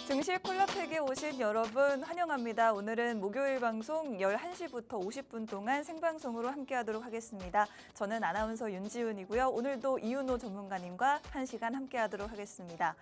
증시 콜라텍에 오신 여러분 환영합니다. 오늘은 목요일 방송 11시부터 50분 동안 생방송으로 함께하도록 하겠습니다. 저는 아나운서 윤지훈이고요. 오늘도 이윤호 전문가님과 1시간 함께하도록 하겠습니다.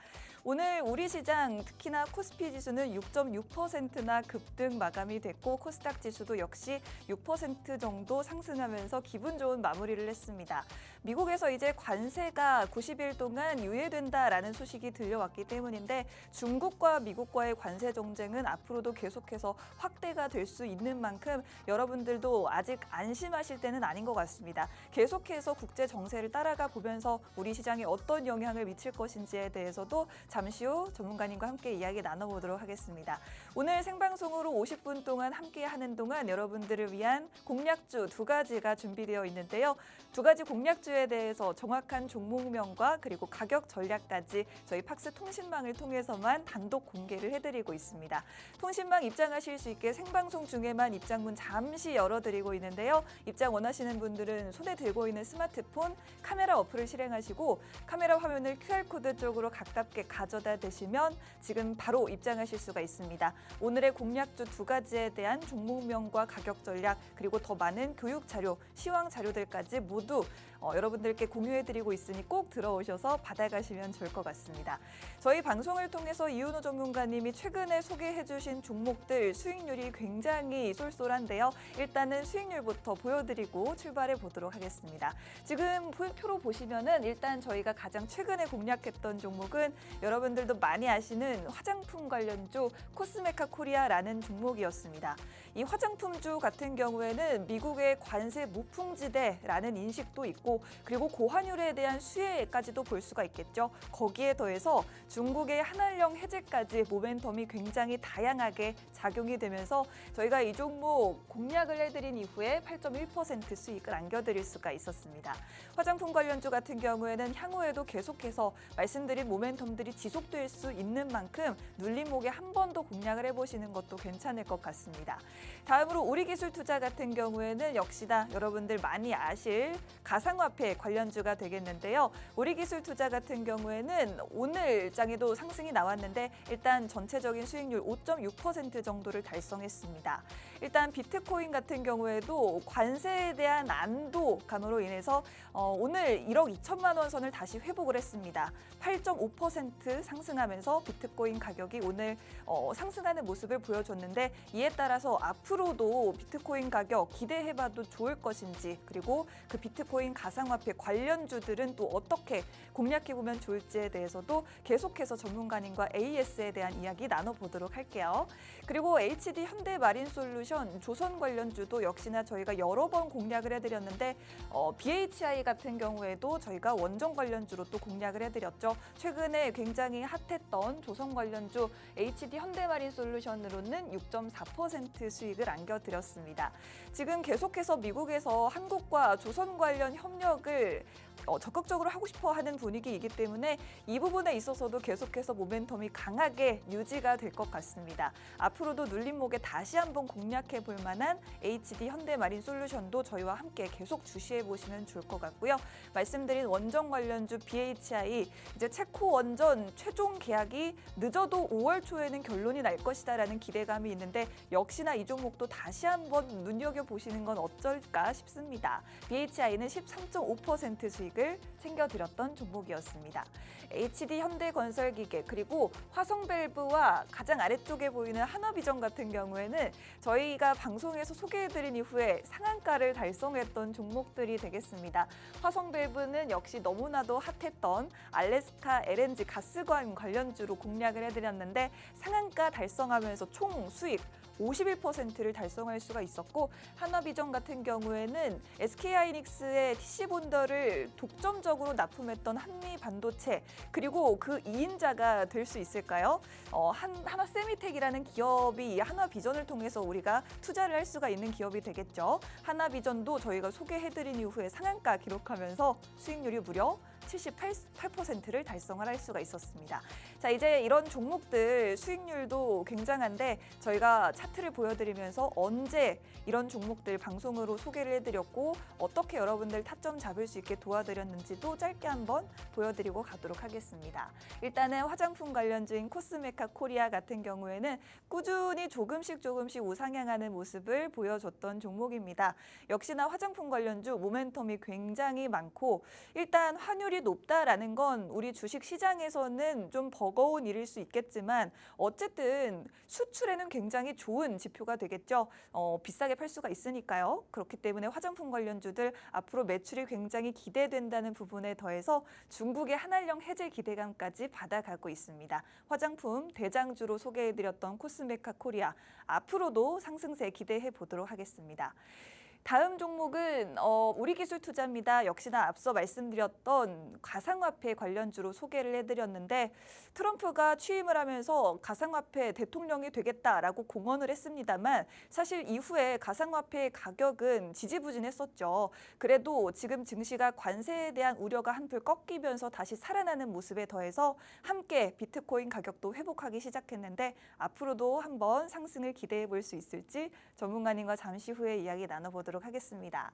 오늘 우리 시장 특히나 코스피 지수는 6.6%나 급등 마감이 됐고 코스닥 지수도 역시 6% 정도 상승하면서 기분 좋은 마무리를 했습니다. 미국에서 이제 관세가 90일 동안 유예된다라는 소식이 들려왔기 때문인데 중국과 미국과의 관세 정쟁은 앞으로도 계속해서 확대가 될 수 있는 만큼 여러분들도 아직 안심하실 때는 아닌 것 같습니다. 계속해서 국제 정세를 따라가 보면서 우리 시장에 어떤 영향을 미칠 것인지에 대해서도 잠시 후 전문가님과 함께 이야기 나눠보도록 하겠습니다. 오늘 생방송으로 50분 동안 함께하는 동안 여러분들을 위한 공략주 두 가지가 준비되어 있는데요. 두 가지 공략주에 대해서 정확한 종목명과 그리고 가격 전략까지 저희 팍스 통신망을 통해서만 단독 공개를 해드리고 있습니다. 통신망 입장하실 수 있게 생방송 중에만 입장문 잠시 열어드리고 있는데요. 입장 원하시는 분들은 손에 들고 있는 스마트폰 카메라 어플을 실행하시고 카메라 화면을 QR코드 쪽으로 가깝게 가져다 대시면 지금 바로 입장하실 수가 있습니다. 오늘의 공략주 두 가지에 대한 종목명과 가격 전략 그리고 더 많은 교육 자료, 시황 자료들까지 모두 여러분들께 공유해드리고 있으니 꼭 들어오셔서 받아가시면 좋을 것 같습니다. 저희 방송을 통해서 이윤호 전문가님이 최근에 소개해주신 종목들 수익률이 굉장히 쏠쏠한데요. 일단은 수익률부터 보여드리고 출발해 보도록 하겠습니다. 지금 표로 보시면은 일단 저희가 가장 최근에 공략했던 종목은 여러분들도 많이 아시는 화장품 관련주 코스메카 코리아라는 종목이었습니다. 이 화장품주 같은 경우에는 미국의 관세 무풍지대라는 인식도 있고 그리고 고환율에 대한 수혜까지도 볼 수가 있겠죠. 거기에 더해서 중국의 한한령 해제까지 모멘텀이 굉장히 다양하게 작용이 되면서 저희가 이 종목 공략을 해드린 이후에 8.1% 수익을 안겨드릴 수가 있었습니다. 화장품 관련주 같은 경우에는 향후에도 계속해서 말씀드린 모멘텀들이 지속될 수 있는 만큼 눌림목에 한 번 더 공략을 해보시는 것도 괜찮을 것 같습니다. 다음으로 우리기술투자 같은 경우에는 역시나 여러분들 많이 아실 가상화폐 관련주가 되겠는데요. 우리기술투자 같은 경우에는 오늘 장에도 상승이 나왔는데 일단 전체적인 수익률 5.6% 정도를 달성했습니다. 일단 비트코인 같은 경우에도 관세에 대한 안도감으로 인해서 오늘 1억 2천만 원 선을 다시 회복을 했습니다. 8.5% 상승하면서 비트코인 가격이 오늘 상승하는 모습을 보여줬는데 이에 따라서 앞으로도 비트코인 가격 기대해봐도 좋을 것인지 그리고 그 비트코인 가상화폐 관련주들은 또 어떻게 공략해보면 좋을지에 대해서도 계속해서 전문가님과 AS에 대한 이야기 나눠보도록 할게요. 그리고 HD 현대마린솔루션 조선 관련주도 역시나 저희가 여러 번 공략을 해드렸는데 BHI 같은 경우에도 저희가 원전 관련주로 또 공략을 해드렸죠. 최근에 굉장히 핫했던 조선 관련주 HD 현대마린솔루션으로는 6.4% 수익을 안겨드렸습니다. 지금 계속해서 미국에서 한국과 조선 관련 협력을 적극적으로 하고 싶어 하는 분위기이기 때문에 이 부분에 있어서도 계속해서 모멘텀이 강하게 유지가 될 것 같습니다. 앞으로도 눌림목에 다시 한번 공략해 볼 만한 HD 현대마린솔루션도 저희와 함께 계속 주시해 보시면 좋을 것 같고요. 말씀드린 원전 관련주 BHI 이제 체코 원전 최종 계약이 늦어도 5월 초에는 결론이 날 것이다라는 기대감이 있는데 역시나 이 종목도 다시 한번 눈여겨보시는 건 어쩔까 싶습니다. BHI는 13.5% 수익을 챙겨드렸던 종목이었습니다. HD 현대건설기계 그리고 화성밸브와 가장 아래쪽에 보이는 한화비전 같은 경우에는 저희가 방송에서 소개해드린 이후에 상한가를 달성했던 종목들이 되겠습니다. 화성밸브는 역시 너무나도 핫했던 알래스카 LNG 가스관 관련주로 공략을 해드렸는데 상한가 달성하면서 총 수익 51%를 달성할 수가 있었고 한화비전 같은 경우에는 SK하이닉스의 TC본더를 독점적으로 납품했던 한미반도체 그리고 그 2인자가 될 수 있을까요? 하나세미텍이라는 기업이 이 한화비전을 통해서 우리가 투자를 할 수가 있는 기업이 되겠죠. 한화비전도 저희가 소개해드린 이후에 상한가 기록하면서 수익률이 무려 78%를 달성을 할 수가 있었습니다. 자, 이제 이런 종목들 수익률도 굉장한데 저희가 차트를 보여드리면서 언제 이런 종목들 방송으로 소개를 해드렸고 어떻게 여러분들 타점 잡을 수 있게 도와드렸는지도 짧게 한번 보여드리고 가도록 하겠습니다. 일단은 화장품 관련주인 코스메카 코리아 같은 경우에는 꾸준히 조금씩 우상향하는 모습을 보여줬던 종목입니다. 역시나 화장품 관련주 모멘텀이 굉장히 많고 일단 환율이 높다라는 건 우리 주식 시장에서는 좀 버거운 일일 수 있겠지만 어쨌든 수출에는 굉장히 좋은 지표가 되겠죠. 비싸게 팔 수가 있으니까요. 그렇기 때문에 화장품 관련주들 앞으로 매출이 굉장히 기대된다는 부분에 더해서 중국의 한알령 해제 기대감까지 받아가고 있습니다. 화장품 대장주로 소개해드렸던 코스메카 코리아 앞으로도 상승세 기대해 보도록 하겠습니다. 다음 종목은 우리기술투자입니다. 역시나 앞서 말씀드렸던 가상화폐 관련주로 소개를 해드렸는데 트럼프가 취임을 하면서 가상화폐 대통령이 되겠다라고 공언을 했습니다만 사실 이후에 가상화폐의 가격은 지지부진했었죠. 그래도 지금 증시가 관세에 대한 우려가 한풀 꺾이면서 다시 살아나는 모습에 더해서 함께 비트코인 가격도 회복하기 시작했는데 앞으로도 한번 상승을 기대해 볼 수 있을지 전문가님과 잠시 후에 이야기 나눠보도록 하겠습니다.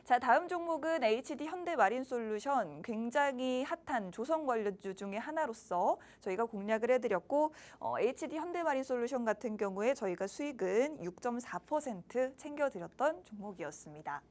자, 다음 종목은 HD 현대마린솔루션, 굉장히 핫한 조선 관련주 중에 하나로서 저희가 공략을 해드렸고 HD 현대마린솔루션 같은 경우에 저희가 수익은 6.4% 챙겨드렸던 종목이었습니다.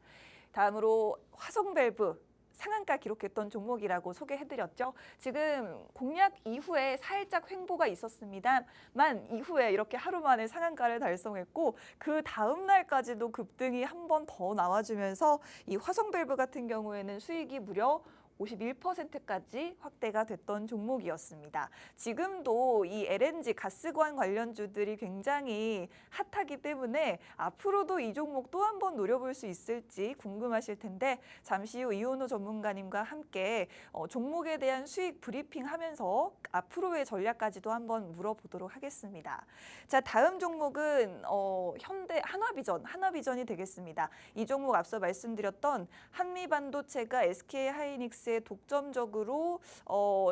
다음으로 화성밸브 상한가 기록했던 종목이라고 소개해드렸죠. 지금 공략 이후에 살짝 횡보가 있었습니다만 이후에 이렇게 하루 만에 상한가를 달성했고 그 다음 날까지도 급등이 한 번 더 나와주면서 이 화성밸브 같은 경우에는 수익이 무려 51%까지 확대가 됐던 종목이었습니다. 지금도 이 LNG 가스관 관련주들이 굉장히 핫하기 때문에 앞으로도 이 종목 또 한 번 노려볼 수 있을지 궁금하실 텐데 잠시 후 이온호 전문가님과 함께 종목에 대한 수익 브리핑하면서 앞으로의 전략까지도 한번 물어보도록 하겠습니다. 자, 다음 종목은 현대 하나비전이 되겠습니다. 이 종목 앞서 말씀드렸던 한미반도체가 SK하이닉스의 독점적으로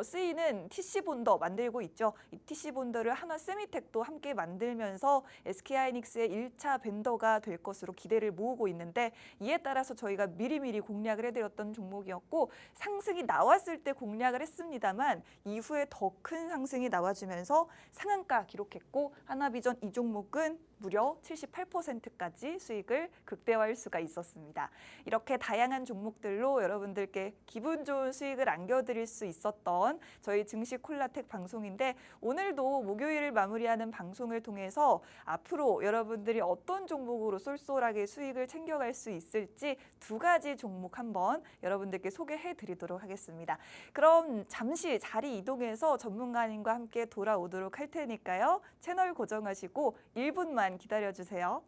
쓰이는 TC본더 만들고 있죠. 이 TC본더를 한화세미텍도 함께 만들면서 SK하이닉스의 1차 벤더가 될 것으로 기대를 모으고 있는데 이에 따라서 저희가 미리미리 공략을 해드렸던 종목이었고 상승이 나왔을 때 공략을 했습니다만 이후에 더 큰 상승이 나와주면서 상한가 기록했고 하나비전 이 종목은 무려 78%까지 수익을 극대화할 수가 있었습니다. 이렇게 다양한 종목들로 여러분들께 기분 좋은 수익을 안겨드릴 수 있었던 저희 증시 콜라텍 방송인데 오늘도 목요일을 마무리하는 방송을 통해서 앞으로 여러분들이 어떤 종목으로 쏠쏠하게 수익을 챙겨갈 수 있을지 두 가지 종목 한번 여러분들께 소개해드리도록 하겠습니다. 그럼 잠시 자리 이동해서 전문가님과 함께 돌아오도록 할 테니까요. 채널 고정하시고 1분만 기다려주세요.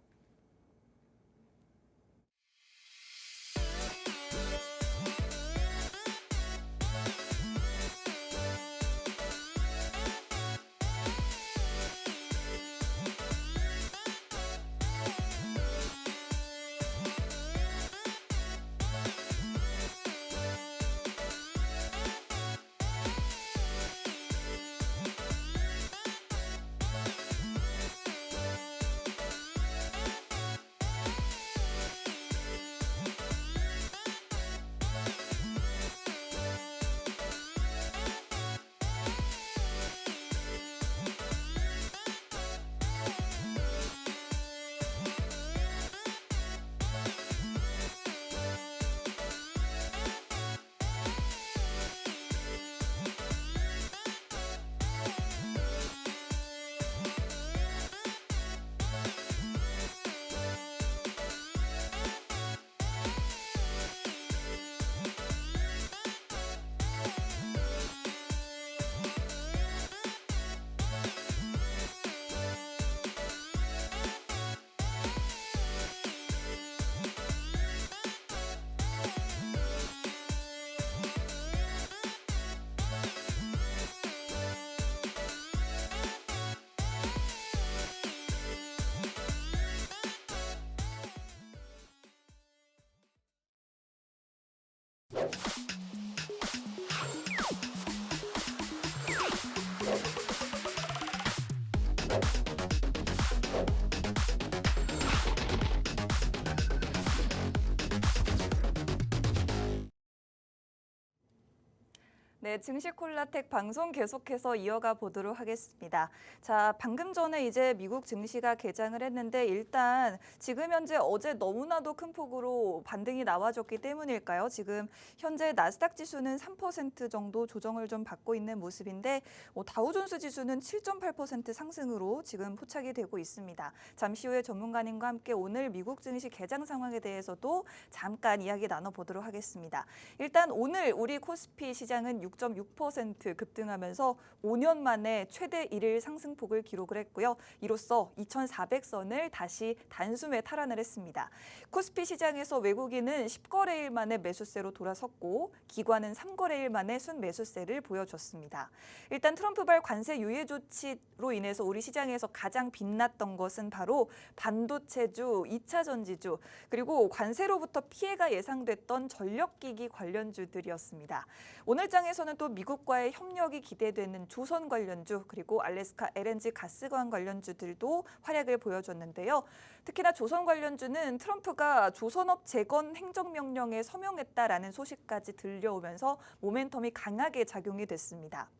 네, 증시콜라텍 방송 계속해서 이어가 보도록 하겠습니다. 자, 방금 전에 이제 미국 증시가 개장을 했는데 일단 지금 현재 어제 너무나도 큰 폭으로 반등이 나와줬기 때문일까요? 지금 현재 나스닥 지수는 3% 정도 조정을 좀 받고 있는 모습인데 다우존스 지수는 7.8% 상승으로 지금 포착이 되고 있습니다. 잠시 후에 전문가님과 함께 오늘 미국 증시 개장 상황에 대해서도 잠깐 이야기 나눠보도록 하겠습니다. 일단 오늘 우리 코스피 시장은 6.6% 급등하면서 5년 만에 최대 1일 상승폭을 기록을 했고요. 이로써 2,400선을 다시 단숨에 탈환을 했습니다. 코스피 시장에서 외국인은 10거래일 만에 매수세로 돌아섰고 기관은 3거래일 만에 순매수세를 보여줬습니다. 일단 트럼프발 관세 유예 조치로 인해서 우리 시장에서 가장 빛났던 것은 바로 반도체주, 2차 전지주, 그리고 관세로부터 피해가 예상됐던 전력기기 관련주들이었습니다. 오늘 장에서는 또 미국과의 협력이 기대되는 조선 관련주 그리고 알래스카 LNG 가스관 관련주들도 활약을 보여줬는데요. 특히나 조선 관련주는 트럼프가 조선업 재건 행정명령에 서명했다라는 소식까지 들려오면서 모멘텀이 강하게 작용이 됐습니다.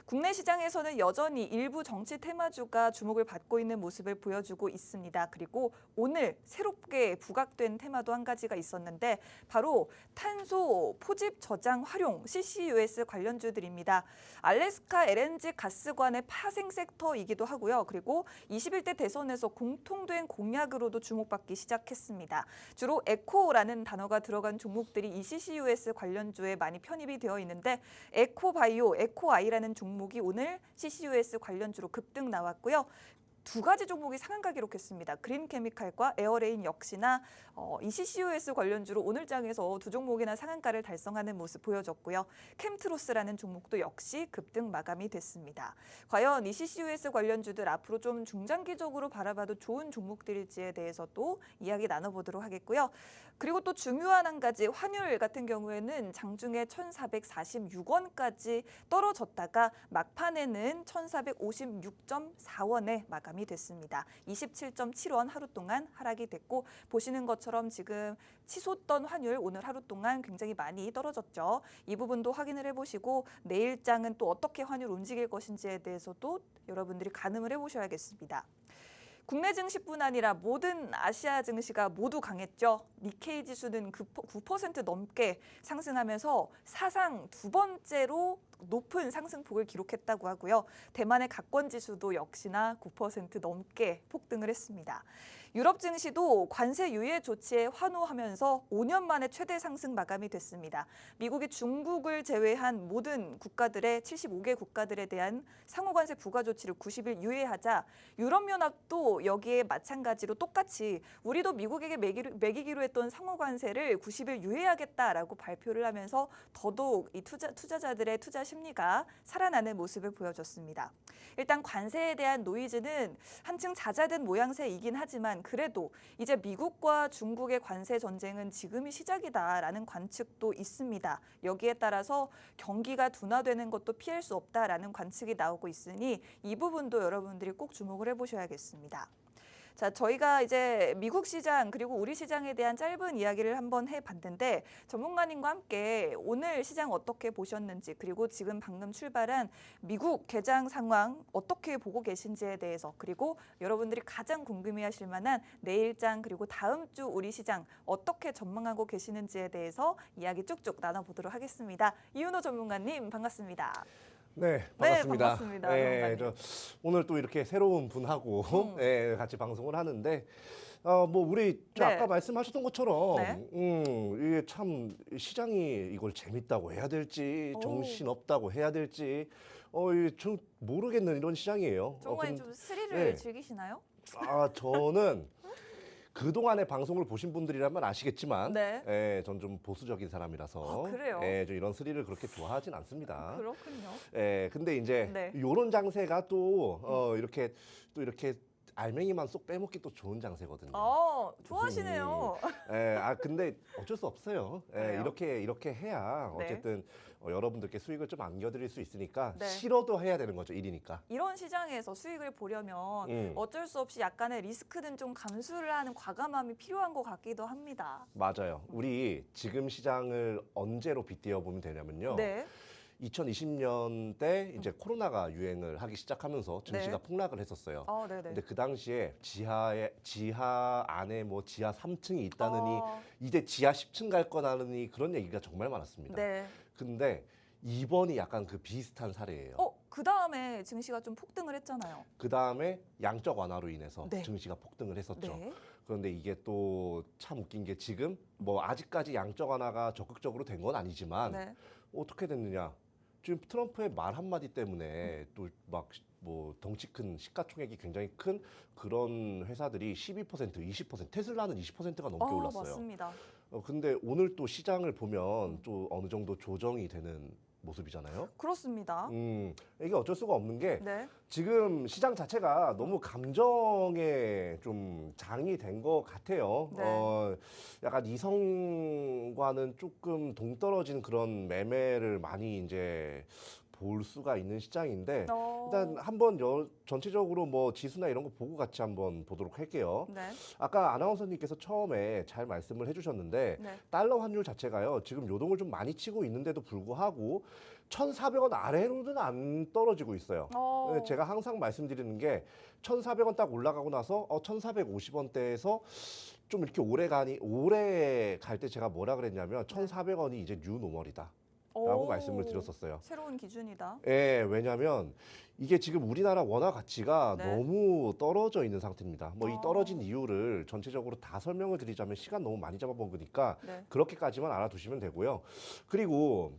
국내 시장에서는 여전히 일부 정치 테마주가 주목을 받고 있는 모습을 보여주고 있습니다. 그리고 오늘 새롭게 부각된 테마도 한 가지가 있었는데 바로 탄소 포집 저장 활용 CCUS 관련주들입니다. 알래스카 LNG 가스관의 파생 섹터이기도 하고요. 그리고 21대 대선에서 공통된 공약으로도 주목받기 시작했습니다. 주로 에코라는 단어가 들어간 종목들이 이 CCUS 관련주에 많이 편입이 되어 있는데 에코바이오, 에코아이라는 종목이 오늘 CCUS 관련주로 급등 나왔고요. 두 가지 종목이 상한가 기록했습니다. 그린케미칼과 에어레인 역시나 이 CCUS 관련주로 오늘 장에서 두 종목이나 상한가를 달성하는 모습 보여줬고요. 캠트로스라는 종목도 역시 급등 마감이 됐습니다. 과연 이 CCUS 관련주들 앞으로 좀 중장기적으로 바라봐도 좋은 종목들일지에 대해서도 이야기 나눠보도록 하겠고요. 그리고 또 중요한 한 가지 환율 같은 경우에는 장중에 1,446원까지 떨어졌다가 막판에는 1,456.4원에 마감이 됐습니다. 27.7원 하루 동안 하락이 됐고 보시는 것처럼 지금 치솟던 환율 오늘 하루 동안 굉장히 많이 떨어졌죠. 이 부분도 확인을 해보시고 내일장은 또 어떻게 환율 움직일 것인지에 대해서도 여러분들이 가늠을 해보셔야겠습니다. 국내 증시뿐 아니라 모든 아시아 증시가 모두 강했죠. 니케이 지수는 9% 넘게 상승하면서 사상 두 번째로 높은 상승폭을 기록했다고 하고요. 대만의 각권 지수도 역시나 9% 넘게 폭등을 했습니다. 유럽 증시도 관세 유예 조치에 환호하면서 5년 만에 최대 상승 마감이 됐습니다. 미국이 중국을 제외한 모든 국가들의 75개 국가들에 대한 상호관세 부과 조치를 90일 유예하자 유럽연합도 여기에 마찬가지로 똑같이 우리도 미국에게 매기기로 했던 상호관세를 90일 유예하겠다라고 발표를 하면서 더더욱 이 투자자들의 투자 심리가 살아나는 모습을 보여줬습니다. 일단 관세에 대한 노이즈는 한층 잦아든 모양새이긴 하지만 그래도 이제 미국과 중국의 관세 전쟁은 지금이 시작이다라는 관측도 있습니다. 여기에 따라서 경기가 둔화되는 것도 피할 수 없다라는 관측이 나오고 있으니 이 부분도 여러분들이 꼭 주목을 해보셔야겠습니다. 자, 저희가 이제 미국 시장 그리고 우리 시장에 대한 짧은 이야기를 한번 해봤는데 전문가님과 함께 오늘 시장 어떻게 보셨는지 그리고 지금 방금 출발한 미국 개장 상황 어떻게 보고 계신지에 대해서 그리고 여러분들이 가장 궁금해하실 만한 내일장 그리고 다음 주 우리 시장 어떻게 전망하고 계시는지에 대해서 이야기 쭉쭉 나눠보도록 하겠습니다. 이윤호 전문가님 반갑습니다. 네, 반갑습니다. 네, 반갑습니다. 오늘 또 이렇게 새로운 분하고 같이 방송을 하는데 우리 네. 아까 말씀하셨던 것처럼 네. 이게 참 시장이 이걸 재밌다고 해야 될지 정신 없다고 해야 될지 이게 좀 모르겠는 이런 시장이에요. 전문가님 좀 스릴을 네. 즐기시나요? 저는 그동안의 방송을 보신 분들이라면 아시겠지만 네. 전 좀 보수적인 사람이라서 아, 그래요? 좀 이런 스릴을 그렇게 좋아하진 않습니다. 그렇군요. 근데 이제 네. 요런 장세가 또 이렇게 알맹이만 쏙 빼먹기 또 좋은 장세거든요. 좋아하시네요. 근데 어쩔 수 없어요. 그래요? 이렇게 해야 네. 어쨌든 여러분들께 수익을 좀 안겨드릴 수 있으니까 네. 싫어도 해야 되는 거죠, 일이니까. 이런 시장에서 수익을 보려면 어쩔 수 없이 약간의 리스크는 좀 감수를 하는 과감함이 필요한 것 같기도 합니다. 맞아요. 우리 지금 시장을 언제로 빗대어 보면 되냐면요. 네. 2020년 때 이제 코로나가 유행을 하기 시작하면서 증시가 네. 폭락을 했었어요. 네네. 근데 그 당시에 지하 안에 뭐 지하 3층이 있다느니 이제 지하 10층 갈 거라느니 그런 얘기가 정말 많았습니다. 네. 근데 이번이 약간 그 비슷한 사례예요. 그 다음에 증시가 좀 폭등을 했잖아요. 그 다음에 양적 완화로 인해서 네. 증시가 폭등을 했었죠. 네. 그런데 이게 또 참 웃긴 게 지금 뭐 아직까지 양적 완화가 적극적으로 된 건 아니지만 네. 어떻게 됐느냐? 지금 트럼프의 말 한마디 때문에 또 막 뭐 덩치 큰 시가총액이 굉장히 큰 그런 회사들이 12%, 20%, 테슬라는 20%가 넘게 올랐어요. 맞습니다. 근데 오늘 또 시장을 보면 또 어느 정도 조정이 되는 모습이잖아요. 그렇습니다. 이게 어쩔 수가 없는 게 네. 지금 시장 자체가 너무 감정에 좀 장이 된 것 같아요. 네. 약간 이성과는 조금 동떨어진 그런 매매를 많이 이제 볼 수가 있는 시장인데 일단 한번 전체적으로 뭐 지수나 이런 거 보고 같이 한번 보도록 할게요. 네. 아까 아나운서님께서 처음에 잘 말씀을 해주셨는데 네. 달러 환율 자체가요 지금 요동을 좀 많이 치고 있는데도 불구하고 1,400원 아래로는 안 떨어지고 있어요. 제가 항상 말씀드리는 게 1,400원 딱 올라가고 나서 1,450원대에서 좀 이렇게 오래 갈 때 제가 뭐라 그랬냐면 1,400원이 이제 뉴 노멀이다. 라고 말씀을 드렸었어요. 새로운 기준이다. 예, 왜냐하면 이게 지금 우리나라 원화 가치가 네. 너무 떨어져 있는 상태입니다. 뭐 이 떨어진 이유를 전체적으로 다 설명을 드리자면 시간 너무 많이 잡아먹으니까 네. 그렇게까지만 알아두시면 되고요. 그리고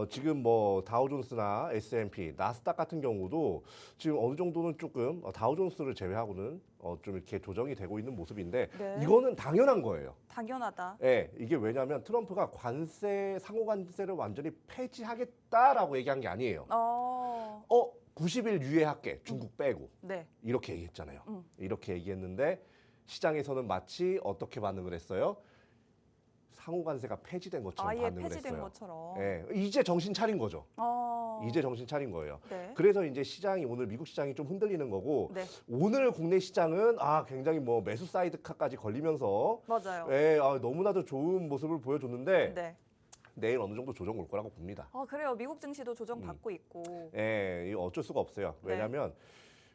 지금 뭐 다우존스나 S&P, 나스닥 같은 경우도 지금 어느 정도는 조금 다우존스를 제외하고는 좀 이렇게 조정이 되고 있는 모습인데 네. 이거는 당연한 거예요. 당연하다. 예, 이게 왜냐하면 트럼프가 상호 관세를 완전히 폐지하겠다라고 얘기한 게 아니에요. 90일 유예할게, 중국 빼고. 네. 이렇게 얘기했잖아요. 이렇게 얘기했는데 시장에서는 마치 어떻게 반응을 했어요? 상호 관세가 폐지된 것처럼 아예 반응을 폐지된 했어요. 것처럼. 예, 이제 정신 차린 거죠. 이제 정신 차린 거예요. 네. 그래서 이제 시장이 오늘 미국 시장이 좀 흔들리는 거고 네. 오늘 국내 시장은 굉장히 뭐 매수 사이드카까지 걸리면서 맞아요. 예, 너무나도 좋은 모습을 보여줬는데 네. 내일 어느 정도 조정 올 거라고 봅니다. 그래요. 미국 증시도 조정받고 있고. 예, 이거 어쩔 수가 없어요. 네. 왜냐하면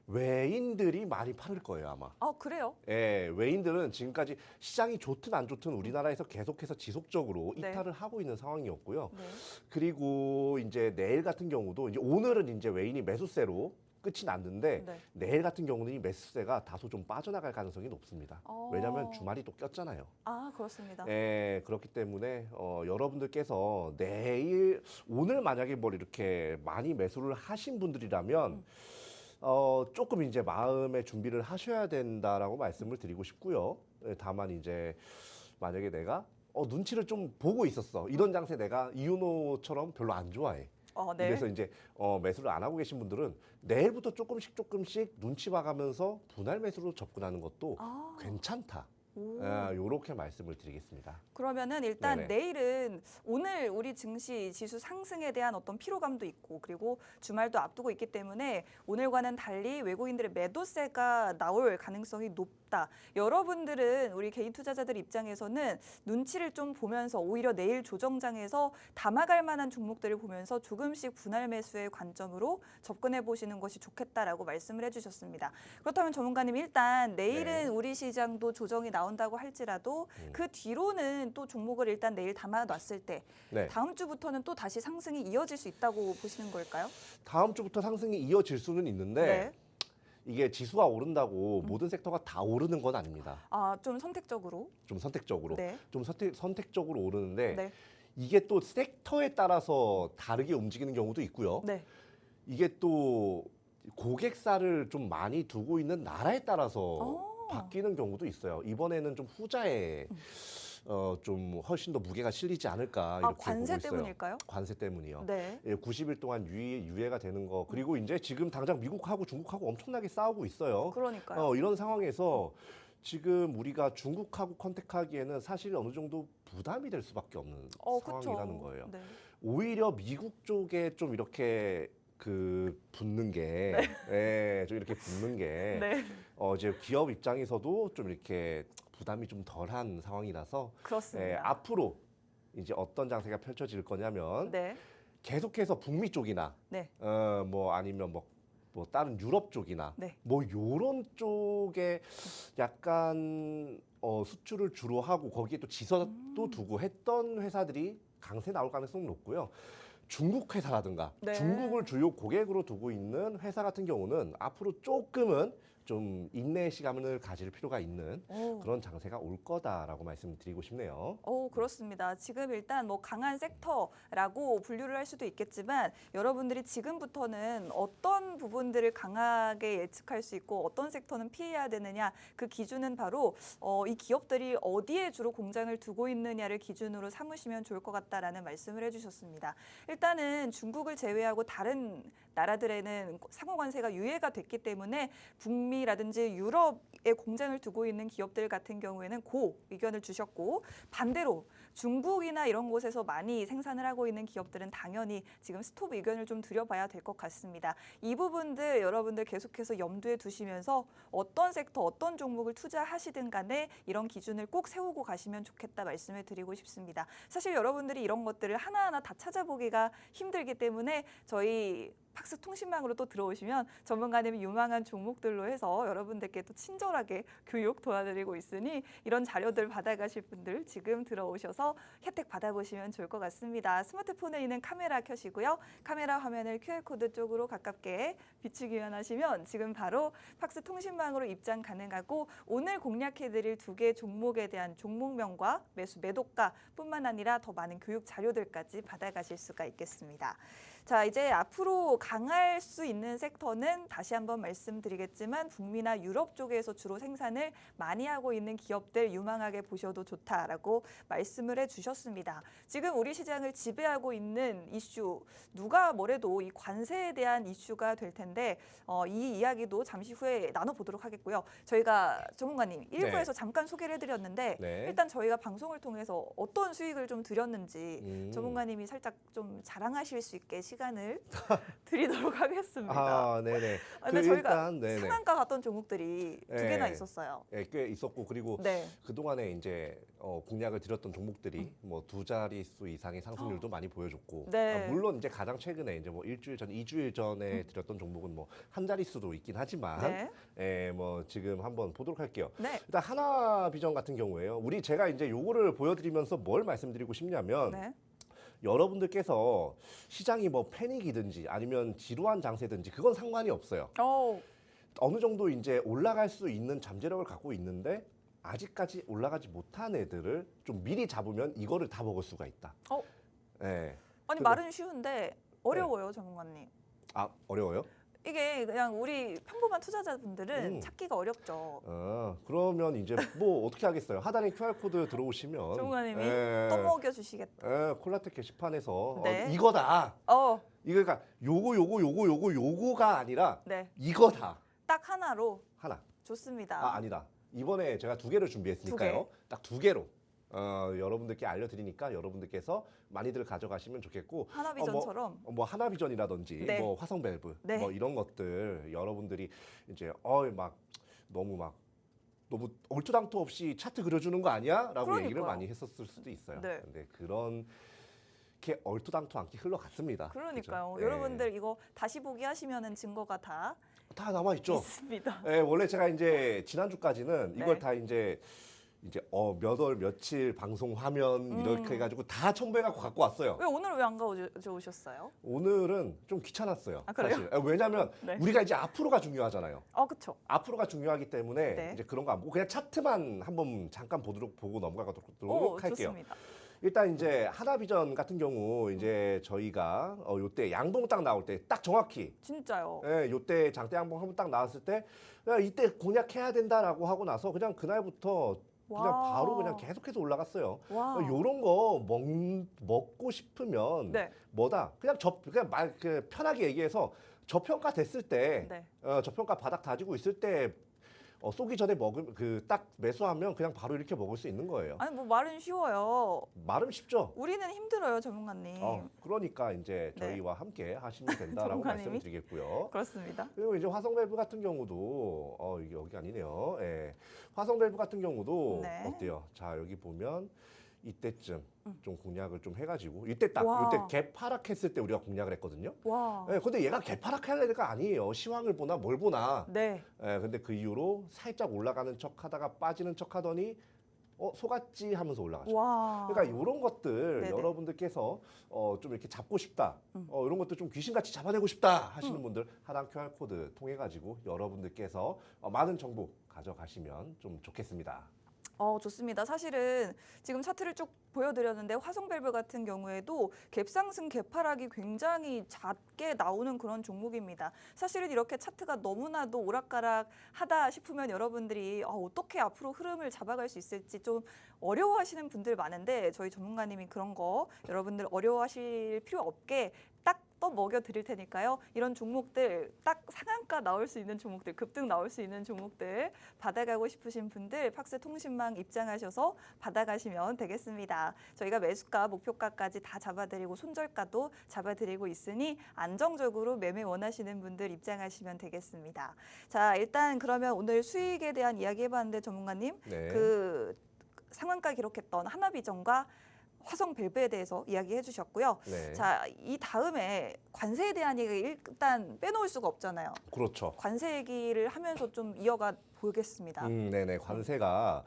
외인들이 많이 팔을 거예요, 아마. 그래요? 예, 외인들은 지금까지 시장이 좋든 안 좋든 우리나라에서 계속해서 지속적으로 네. 이탈을 하고 있는 상황이었고요. 네. 그리고 이제 내일 같은 경우도 이제 오늘은 이제 외인이 매수세로 끝이 났는데 네. 내일 같은 경우는 이 매수세가 다소 좀 빠져나갈 가능성이 높습니다. 왜냐하면 주말이 또 꼈잖아요. 그렇습니다. 네, 그렇기 때문에 여러분들께서 오늘 만약에 뭘 이렇게 많이 매수를 하신 분들이라면 조금 이제 마음의 준비를 하셔야 된다라고 말씀을 드리고 싶고요. 다만 이제 만약에 내가 눈치를 좀 보고 있었어. 이런 장세 내가 이윤호처럼 별로 안 좋아해. 네. 그래서 이제 매수를 안 하고 계신 분들은 내일부터 조금씩 눈치 봐가면서 분할 매수로 접근하는 것도 괜찮다. 요렇게 말씀을 드리겠습니다. 그러면은 일단 네네. 내일은 오늘 우리 증시 지수 상승에 대한 어떤 피로감도 있고 그리고 주말도 앞두고 있기 때문에 오늘과는 달리 외국인들의 매도세가 나올 가능성이 높다. 여러분들은 우리 개인 투자자들 입장에서는 눈치를 좀 보면서 오히려 내일 조정장에서 담아갈 만한 종목들을 보면서 조금씩 분할 매수의 관점으로 접근해 보시는 것이 좋겠다라고 말씀을 해주셨습니다. 그렇다면 전문가님 일단 내일은 네. 우리 시장도 조정이 나온다고 할지라도 그 뒤로는 또 종목을 일단 내일 담아놨을 때 네. 다음 주부터는 또 다시 상승이 이어질 수 있다고 보시는 걸까요? 다음 주부터 상승이 이어질 수는 있는데 이게 지수가 오른다고 모든 섹터가 다 오르는 건 아닙니다. 좀 선택적으로. 좀 선택적으로. 네. 좀 선택적으로 오르는데 네. 이게 또 섹터에 따라서 다르게 움직이는 경우도 있고요. 네. 이게 또 고객사를 좀 많이 두고 있는 나라에 따라서 바뀌는 경우도 있어요. 이번에는 좀 후자에 좀 훨씬 더 무게가 실리지 않을까 이렇게 관세 보고 있어요. 때문일까요? 관세 때문이요. 네. 90일 동안 유예가 되는 거 그리고 이제 지금 당장 미국하고 중국하고 엄청나게 싸우고 있어요. 그러니까요. 이런 상황에서 지금 우리가 중국하고 컨택하기에는 사실 어느 정도 부담이 될 수밖에 없는 상황이라는 그쵸. 거예요. 네. 오히려 미국 쪽에 좀 이렇게 붙는 게, 좀 이렇게 붙는 게, 네. 이제 기업 입장에서도 좀 이렇게 부담이 좀 덜한 상황이라서, 그렇습니다. 앞으로 이제 어떤 장세가 펼쳐질 거냐면, 네. 계속해서 북미 쪽이나 네. 뭐 아니면 뭐 다른 유럽 쪽이나 네. 뭐 요런 쪽에 약간 수출을 주로 하고 거기에 또 지서도 두고 했던 회사들이 강세 나올 가능성이 높고요. 중국 회사라든가 네. 중국을 주요 고객으로 두고 있는 회사 같은 경우는 앞으로 조금은 좀 인내의 시간을 가질 필요가 있는 오. 그런 장세가 올 거다라고 말씀드리고 싶네요. 그렇습니다. 지금 일단 뭐 강한 섹터라고 분류를 할 수도 있겠지만 여러분들이 지금부터는 어떤 부분들을 강하게 예측할 수 있고 어떤 섹터는 피해야 되느냐 그 기준은 바로 이 기업들이 어디에 주로 공장을 두고 있느냐를 기준으로 삼으시면 좋을 것 같다라는 말씀을 해주셨습니다. 일단은 중국을 제외하고 다른 나라들에는 상호관세가 유예가 됐기 때문에 북미라든지 유럽에 공장을 두고 있는 기업들 같은 경우에는 고 의견을 주셨고 반대로 중국이나 이런 곳에서 많이 생산을 하고 있는 기업들은 당연히 지금 스톱 의견을 좀 드려봐야 될 것 같습니다. 이 부분들 여러분들 계속해서 염두에 두시면서 어떤 섹터, 어떤 종목을 투자하시든 간에 이런 기준을 꼭 세우고 가시면 좋겠다 말씀을 드리고 싶습니다. 사실 여러분들이 이런 것들을 하나하나 다 찾아보기가 힘들기 때문에 저희 팍스 통신망으로 또 들어오시면 전문가님이 유망한 종목들로 해서 여러분들께 또 친절하게 교육 도와드리고 있으니 이런 자료들 받아가실 분들 지금 들어오셔서 혜택 받아보시면 좋을 것 같습니다. 스마트폰에 있는 카메라 켜시고요. 카메라 화면을 QR코드 쪽으로 가깝게 비추기만 하시면 지금 바로 팍스 통신망으로 입장 가능하고 오늘 공략해드릴 두 개 종목에 대한 종목명과 매수 매도가뿐만 아니라 더 많은 교육 자료들까지 받아가실 수가 있겠습니다. 자, 이제 앞으로 강할 수 있는 섹터는 다시 한번 말씀드리겠지만 북미나 유럽 쪽에서 주로 생산을 많이 하고 있는 기업들 유망하게 보셔도 좋다라고 말씀을 해주셨습니다. 지금 우리 시장을 지배하고 있는 이슈 누가 뭐래도 이 관세에 대한 이슈가 될 텐데 이 이야기도 잠시 후에 나눠보도록 하겠고요. 저희가 전문가님 1부에서 잠깐 소개를 해드렸는데 네. 일단 저희가 방송을 통해서 어떤 수익을 좀 드렸는지 전문가님이 살짝 좀 자랑하실 수 있게 시간을 드리도록 하겠습니다. 아, 네네. 근데 저희가 일단, 네네. 상한가 갔던 종목들이 두 네. 개나 있었어요. 예, 꽤 있었고 그리고 네. 그동안에 이제 공략을 드렸던 종목들이 뭐 두 자릿수 이상의 상승률도 많이 보여줬고 네. 물론 이제 가장 최근에 이제 뭐 일주일 전, 2주일 전에 드렸던 종목은 뭐 한 자릿수도 있긴 하지만 네. 예, 뭐 지금 한번 보도록 할게요. 네. 일단 하나비전 같은 경우에요. 제가 이제 요거를 보여드리면서 뭘 말씀드리고 싶냐면 네. 여러분들께서 시장이 뭐 패닉이든지 아니면 지루한 장세든지 그건 상관이 없어요. 어느 정도 이제 올라갈 수 있는 잠재력을 갖고 있는데 아직까지 올라가지 못한 애들을 좀 미리 잡으면 이거를 다 먹을 수가 있다. 네. 아니 말은 쉬운데 어려워요, 전문가님. 아, 어려워요? 이게 그냥 우리 평범한 투자자분들은 찾기가 어렵죠. 그러면 이제 뭐 어떻게 하겠어요? 하단에 QR코드 들어오시면 전문가님이 또 먹여주시겠다. 콜라텍 게시판에서 네. 이거다. 이거 그러니까 요거가 아니라 네. 이거다. 딱 하나로. 하나. 좋습니다. 아, 아니다. 이번에 제가 두 개를 준비했으니까요. 딱 두 개로 여러분들께 알려드리니까 여러분들께서 많이들 가져가시면 좋겠고 하나비전처럼 뭐 하나비전이라든지 네. 뭐 화성밸브 네. 뭐 이런 것들 여러분들이 이제 막 너무 얼토당토 없이 차트 그려주는 거 아니야? 라고 얘기를 그러니까요. 많이 했었을 수도 있어요. 네. 근데 그런 게 얼토당토 않게 흘러갔습니다. 그러니까요. 그죠? 여러분들 이거 다시 보기 하시면은 증거가 다 남아 있죠. 있습니다. 원래 제가 이제 지난주까지는 이걸 네. 다 이제 몇 월 며칠 방송 화면 이렇게 해가지고 다 첨부해갖고 갖고 왔어요. 왜 오늘 왜 안 가져오셨어요? 오늘은 좀 귀찮았어요. 아, 그래요? 사실. 왜냐하면 네. 우리가 이제 앞으로가 중요하잖아요. 그렇죠. 앞으로가 중요하기 때문에 네. 이제 그런 거 안 보고 그냥 차트만 한번 잠깐 보고 넘어가도록 할게요. 좋습니다. 일단 이제 하나비전 같은 경우 이제 저희가 요때 양봉 딱 나올 때 딱 정확히 진짜요. 요때 장대 양봉 한번 딱 나왔을 때 야, 이때 공략해야 된다라고 하고 나서 그냥 그날부터 그냥 와. 바로 그냥 계속해서 올라갔어요. 와. 요런 거 먹고 싶으면 네. 그냥 편하게 얘기해서 저평가 됐을 때 네. 저평가 바닥 다지고 있을 때 쏘기 전에 딱 매수하면 그냥 바로 이렇게 먹을 수 있는 거예요. 아니 뭐 말은 쉬워요. 말은 쉽죠. 우리는 힘들어요, 전문가님. 그러니까 이제 네. 저희와 함께 하시면 된다라고 전문가님이? 말씀드리겠고요. 그렇습니다. 그리고 이제 화성밸브 같은 경우도 이게 여기가 아니네요. 화성밸브 같은 경우도 네. 어때요? 자, 여기 보면 이때쯤 좀 공략을 좀 해가지고 이때 와. 이때 개파락했을 때 우리가 공략을 했거든요. 와. 예, 근데 얘가 개파락할 애가 아니에요. 시황을 보나 뭘 보나. 네. 예, 근데 그 이후로 살짝 올라가는 척하다가 빠지는 척하더니 속았지 하면서 올라가죠. 와. 그러니까 이런 것들 네네. 여러분들께서 좀 이렇게 잡고 싶다, 이런 것들 좀 귀신같이 잡아내고 싶다 하시는 분들 하단 QR 코드 통해 가지고 여러분들께서 많은 정보 가져가시면 좀 좋겠습니다. 좋습니다. 사실은 지금 차트를 쭉 보여드렸는데 화성밸브 같은 경우에도 갭상승, 갭하락이 굉장히 작게 나오는 그런 종목입니다. 사실은 이렇게 차트가 너무나도 오락가락하다 싶으면 여러분들이 어떻게 앞으로 흐름을 잡아갈 수 있을지 좀 어려워하시는 분들 많은데 저희 전문가님이 그런 거 여러분들 어려워하실 필요 없게 딱 떠먹여 드릴 테니까요. 이런 종목들 딱 상한가 나올 수 있는 종목들, 급등 나올 수 있는 종목들 받아가고 싶으신 분들 팍스 통신망 입장하셔서 받아가시면 되겠습니다. 저희가 매수가, 목표가까지 다 잡아드리고 손절가도 잡아드리고 있으니 안정적으로 매매 원하시는 분들 입장하시면 되겠습니다. 자, 일단 그러면 오늘 수익에 대한 이야기 해봤는데 전문가님 네. 그 상한가 기록했던 하나비전과 화성밸브에 대해서 이야기해 주셨고요. 네. 자, 이 다음에 관세에 대한 얘기 일단 빼놓을 수가 없잖아요. 그렇죠. 관세 얘기를 하면서 좀 이어가 보겠습니다. 네네. 관세가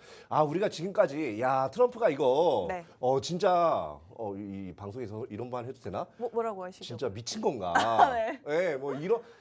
우리가 지금까지 트럼프가 이거 네. 진짜 이 방송에서 이런 말 해도 되나? 뭐라고 하시죠? 진짜 미친 건가? 네. 네, 뭐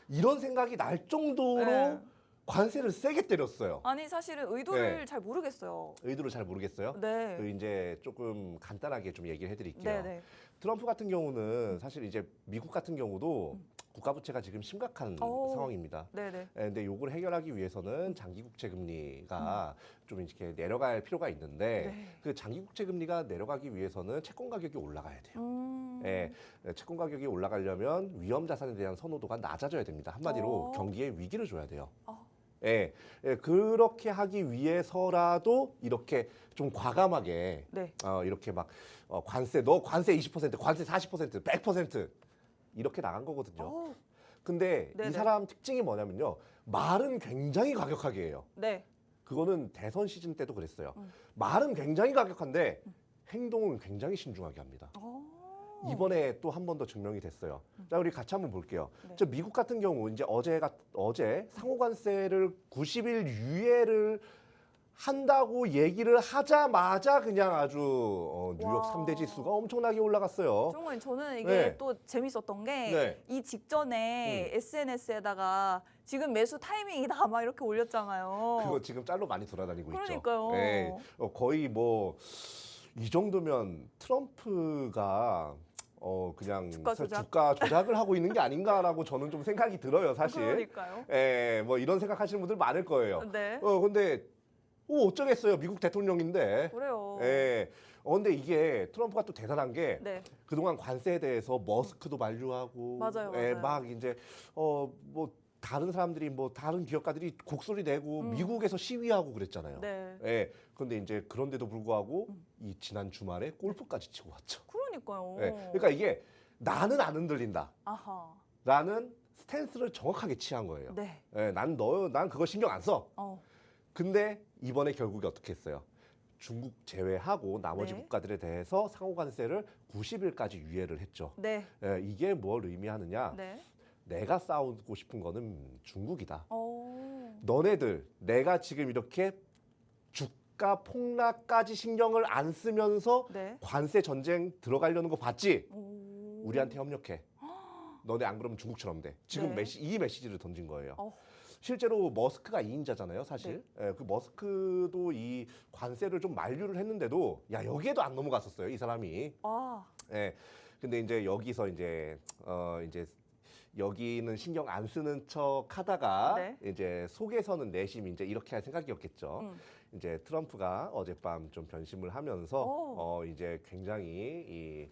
이런 생각이 날 정도로 네. 관세를 세게 때렸어요. 아니 사실은 의도를 네. 잘 모르겠어요. 의도를 잘 모르겠어요. 네. 이제 조금 간단하게 좀 얘기를 해드릴게요. 네네. 트럼프 같은 경우는 사실 이제 미국 같은 경우도 국가 부채가 지금 심각한 상황입니다. 네네. 근데 요걸 해결하기 위해서는 장기 국채 금리가 좀 이렇게 내려갈 필요가 있는데 네. 그 장기 국채 금리가 내려가기 위해서는 채권 가격이 올라가야 돼요. 예, 채권 가격이 올라가려면 위험 자산에 대한 선호도가 낮아져야 됩니다. 한마디로 경기에 위기를 줘야 돼요. 예, 그렇게 하기 위해서라도 이렇게 좀 과감하게 네. 이렇게 막 관세 너 관세 20%, 관세 40%, 100% 이렇게 나간 거거든요. 근데 네네. 이 사람 특징이 뭐냐면요. 말은 굉장히 과격하게 해요. 네. 그거는 대선 시즌 때도 그랬어요. 말은 굉장히 과격한데 행동은 굉장히 신중하게 합니다. 이번에 또 한 번 더 증명이 됐어요. 자, 우리 같이 한번 볼게요. 네. 저 미국 같은 경우 이제 어제 상호관세를 90일 유예를 한다고 얘기를 하자마자 그냥 아주 뉴욕 와. 3대 지수가 엄청나게 올라갔어요. 정말 저는 이게 네. 또 재밌었던 게 네. 이 직전에 SNS에다가 지금 매수 타이밍이다 막 이렇게 올렸잖아요. 그거 지금 짤로 많이 돌아다니고 있죠. 그러니까요. 네. 거의 뭐 이 정도면 트럼프가 그냥 주가 조작? 주가 조작을 하고 있는 게 아닌가라고 저는 좀 생각이 들어요, 사실. 그러니까요. 뭐 이런 생각하시는 분들 많을 거예요. 네. 근데 어쩌겠어요, 미국 대통령인데. 그래요. 근데 이게 트럼프가 또 대단한 게 네. 그동안 관세에 대해서 머스크도 만류하고, 맞아요, 맞아요. 막 이제 뭐 다른 사람들이 뭐 다른 기업가들이 곡소리 내고 미국에서 시위하고 그랬잖아요. 네. 그런데 이제 그런데도 불구하고 이 지난 주말에 골프까지 치고 왔죠. 그러니까요. 그러니까 이게 나는 안 흔들린다. 아하. 라는 스탠스를 정확하게 취한 거예요. 네. 난 그거 신경 안 써. 근데 이번에 결국에 어떻게 했어요? 중국 제외하고 나머지 네. 국가들에 대해서 상호관세를 90일까지 유예를 했죠. 네. 이게 뭘 의미하느냐? 네. 내가 싸우고 싶은 거는 중국이다. 어. 너네들 내가 지금 이렇게 주가 폭락까지 신경을 안 쓰면서 네. 관세 전쟁 들어가려는 거 봤지? 오. 우리한테 협력해. 너네 안 그러면 중국처럼 돼. 지금 네. 이 메시지를 던진 거예요. 어. 실제로 머스크가 2인자잖아요, 사실. 그 머스크도 이 관세를 좀 만류를 했는데도 여기에도 안 넘어갔었어요, 이 사람이. 근데 이제 여기서 이제 여기는 신경 안 쓰는 척 하다가 네. 이제 속에서는 내심 이제 이렇게 할 생각이었겠죠. 이제 트럼프가 어젯밤 좀 변심을 하면서 이제 굉장히 이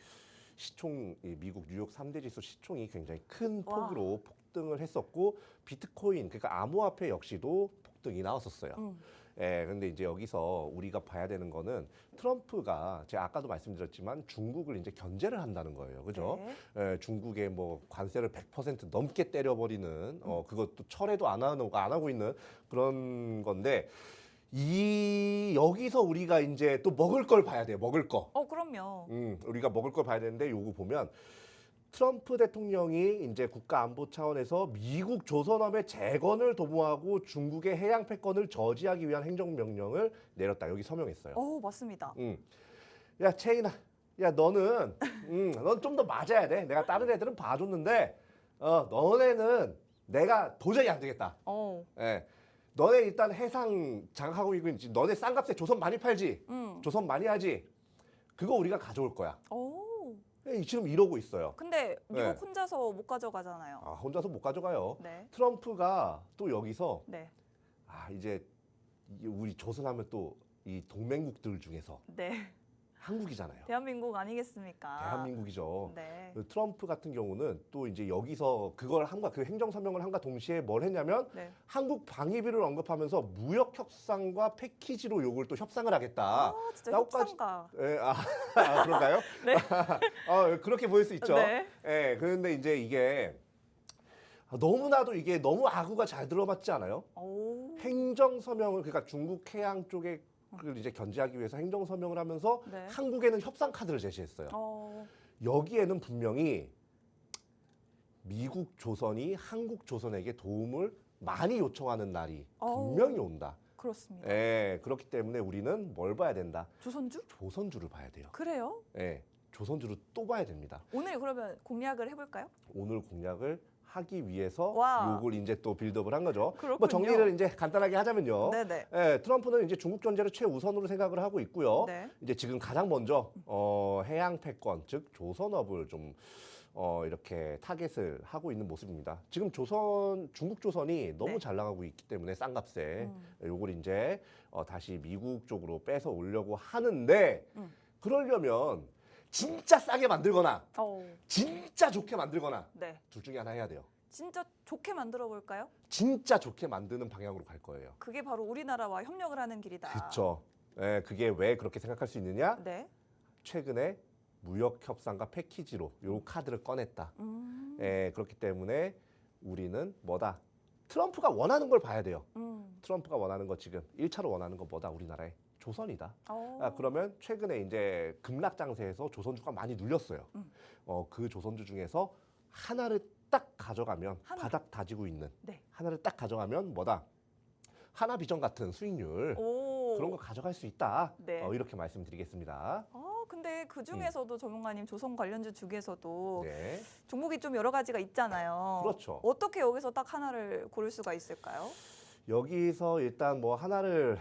미국 뉴욕 3대 지수 시총이 굉장히 큰 폭으로 폭등을 했었고 비트코인 그러니까 암호화폐 역시도 폭등이 나왔었어요. 근데 이제 여기서 우리가 봐야 되는 거는 트럼프가 제가 아까도 말씀드렸지만 중국을 이제 견제를 한다는 거예요. 그죠? 네. 중국의 뭐 관세를 100% 넘게 때려버리는 그것도 철회도 안 하고 있는 그런 건데 여기서 우리가 이제 또 먹을 걸 봐야 돼요. 먹을 거. 그럼요. 우리가 먹을 걸 봐야 되는데 요거 보면 트럼프 대통령이 이제 국가안보 차원에서 미국 조선업의 재건을 도모하고 중국의 해양 패권을 저지하기 위한 행정명령을 내렸다. 여기 서명했어요. 맞습니다. 야, 채인아. 야, 넌 좀 더 맞아야 돼. 내가 다른 애들은 봐줬는데, 너네는 내가 도저히 안 되겠다. 예. 너네 일단 해상 장악하고 있지. 너네 싼 값에 조선 많이 팔지. 조선 많이 하지. 그거 우리가 가져올 거야. 지금 이러고 있어요. 근데 미국 네. 혼자서 못 가져가잖아요. 혼자서 못 가져가요. 네. 트럼프가 또 여기서 네. 이제 우리 조선하면 또 이 동맹국들 중에서 네. 한국이잖아요. 대한민국 아니겠습니까? 대한민국이죠. 네. 트럼프 같은 경우는 또 이제 여기서 그걸 함과 그 행정 서명을 함과 동시에 뭘 했냐면 네. 한국 방위비를 언급하면서 무역 협상과 패키지로 요걸 또 협상을 하겠다. 진짜 라고까지- 협상가. 예, 그런가요? 네. 그렇게 보일 수 있죠. 네. 예, 그런데 이제 이게 너무나도 이게 너무 아구가 잘 들어맞지 않아요? 행정 서명을 그러니까 중국 해양 쪽에 그 이제 견제하기 위해서 행정 서명을 하면서 네. 한국에는 협상 카드를 제시했어요. 여기에는 분명히 미국 조선이 한국 조선에게 도움을 많이 요청하는 날이 분명히 온다. 그렇습니다. 예, 그렇기 때문에 우리는 뭘 봐야 된다? 조선주? 조선주를 봐야 돼요. 그래요? 예, 조선주를 또 봐야 됩니다. 오늘 그러면 공략을 해볼까요? 오늘 공략을 하기 위해서 와. 요걸 이제 또 빌드업을 한 거죠. 그렇군요. 뭐 정리를 이제 간단하게 하자면요. 네네. 예, 트럼프는 이제 중국 견제를 최우선으로 생각을 하고 있고요. 네. 이제 지금 가장 먼저 해양 패권, 즉 조선업을 좀 이렇게 타겟을 하고 있는 모습입니다. 지금 중국 조선이 너무 네. 잘 나가고 있기 때문에 싼 값에 요걸 이제 다시 미국 쪽으로 뺏어 오려고 하는데 그러려면 진짜 싸게 만들거나 진짜 좋게 만들거나 네. 둘 중에 하나 해야 돼요. 진짜 좋게 만들어 볼까요? 진짜 좋게 만드는 방향으로 갈 거예요. 그게 바로 우리나라와 협력을 하는 길이다. 그렇죠. 예, 그게 왜 그렇게 생각할 수 있느냐? 네. 최근에 무역 협상과 패키지로 요 카드를 꺼냈다. 예, 그렇기 때문에 우리는 뭐다? 트럼프가 원하는 걸 봐야 돼요. 트럼프가 원하는 거 지금 1차로 원하는 거 뭐다? 우리나라의 조선이다. 그러면 최근에 이제 급락장세에서 조선주가 많이 눌렸어요. 그 조선주 중에서 하나를 딱 가져가면 바닥 다지고 있는 네. 하나를 딱 가져가면 뭐다? 하나비전 같은 수익률 그런 거 가져갈 수 있다. 네. 이렇게 말씀드리겠습니다. 근데 그 중에서도 전문가님 조선 관련주 중에서도 네. 종목이 좀 여러 가지가 있잖아요. 그렇죠. 어떻게 여기서 딱 하나를 고를 수가 있을까요? 여기서 일단 뭐 하나를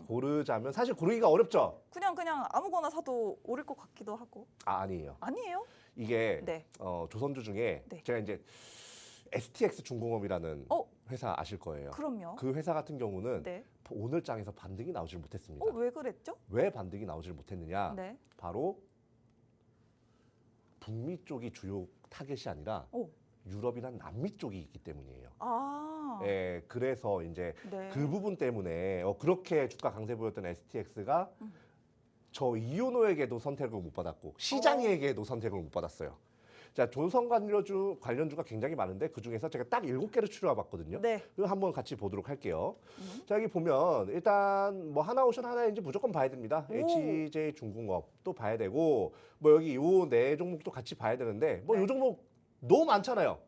고르자면 사실 고르기가 어렵죠. 그냥 아무거나 사도 오를 것 같기도 하고. 아니에요. 아니에요? 이게 네. 조선주 중에 네. 제가 이제 STX 중공업이라는 어? 회사 아실 거예요. 그럼요. 그 회사 같은 경우는 네. 오늘 장에서 반등이 나오질 못했습니다. 왜 그랬죠? 왜 반등이 나오질 못했느냐? 네. 바로 북미 쪽이 주요 타겟이 아니라 유럽이나 남미 쪽이 있기 때문이에요. 예, 그래서 이제 네. 그 부분 때문에 그렇게 주가 강세 보였던 STX가 저 이윤호에게도 선택을 못 받았고 시장에게도 선택을 못 받았어요. 자, 조선 관련주가 굉장히 많은데 그 중에서 제가 딱 7개를 추려와봤거든요. 네. 이거 한번 같이 보도록 할게요. 자, 여기 보면 일단 뭐 하나오션 하나인지 무조건 봐야 됩니다. HJ 중공업도 봐야 되고 뭐 여기 요 네 종목도 같이 봐야 되는데 뭐 요 종목 너무 많잖아요.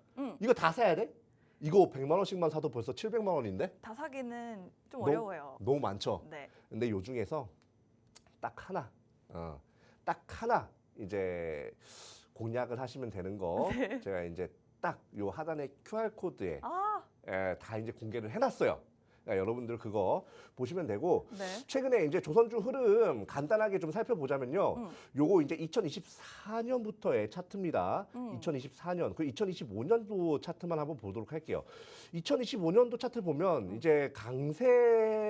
이거 다 사야 돼? 이거 100만 원씩만 사도 벌써 700만 원인데? 다 사기는 좀 어려워요. 너무 많죠. 네. 근데 요 중에서 딱 하나 이제 공략을 하시면 되는 거 제가 이제 딱 요 하단의 QR 코드에 다 이제 공개를 해놨어요. 그러니까 여러분들 그거 보시면 되고 네. 최근에 이제 조선주 흐름 간단하게 좀 살펴보자면요. 요거 이제 2024년부터의 차트입니다. 2024년 그 2025년도 차트만 한번 보도록 할게요. 2025년도 차트 보면 이제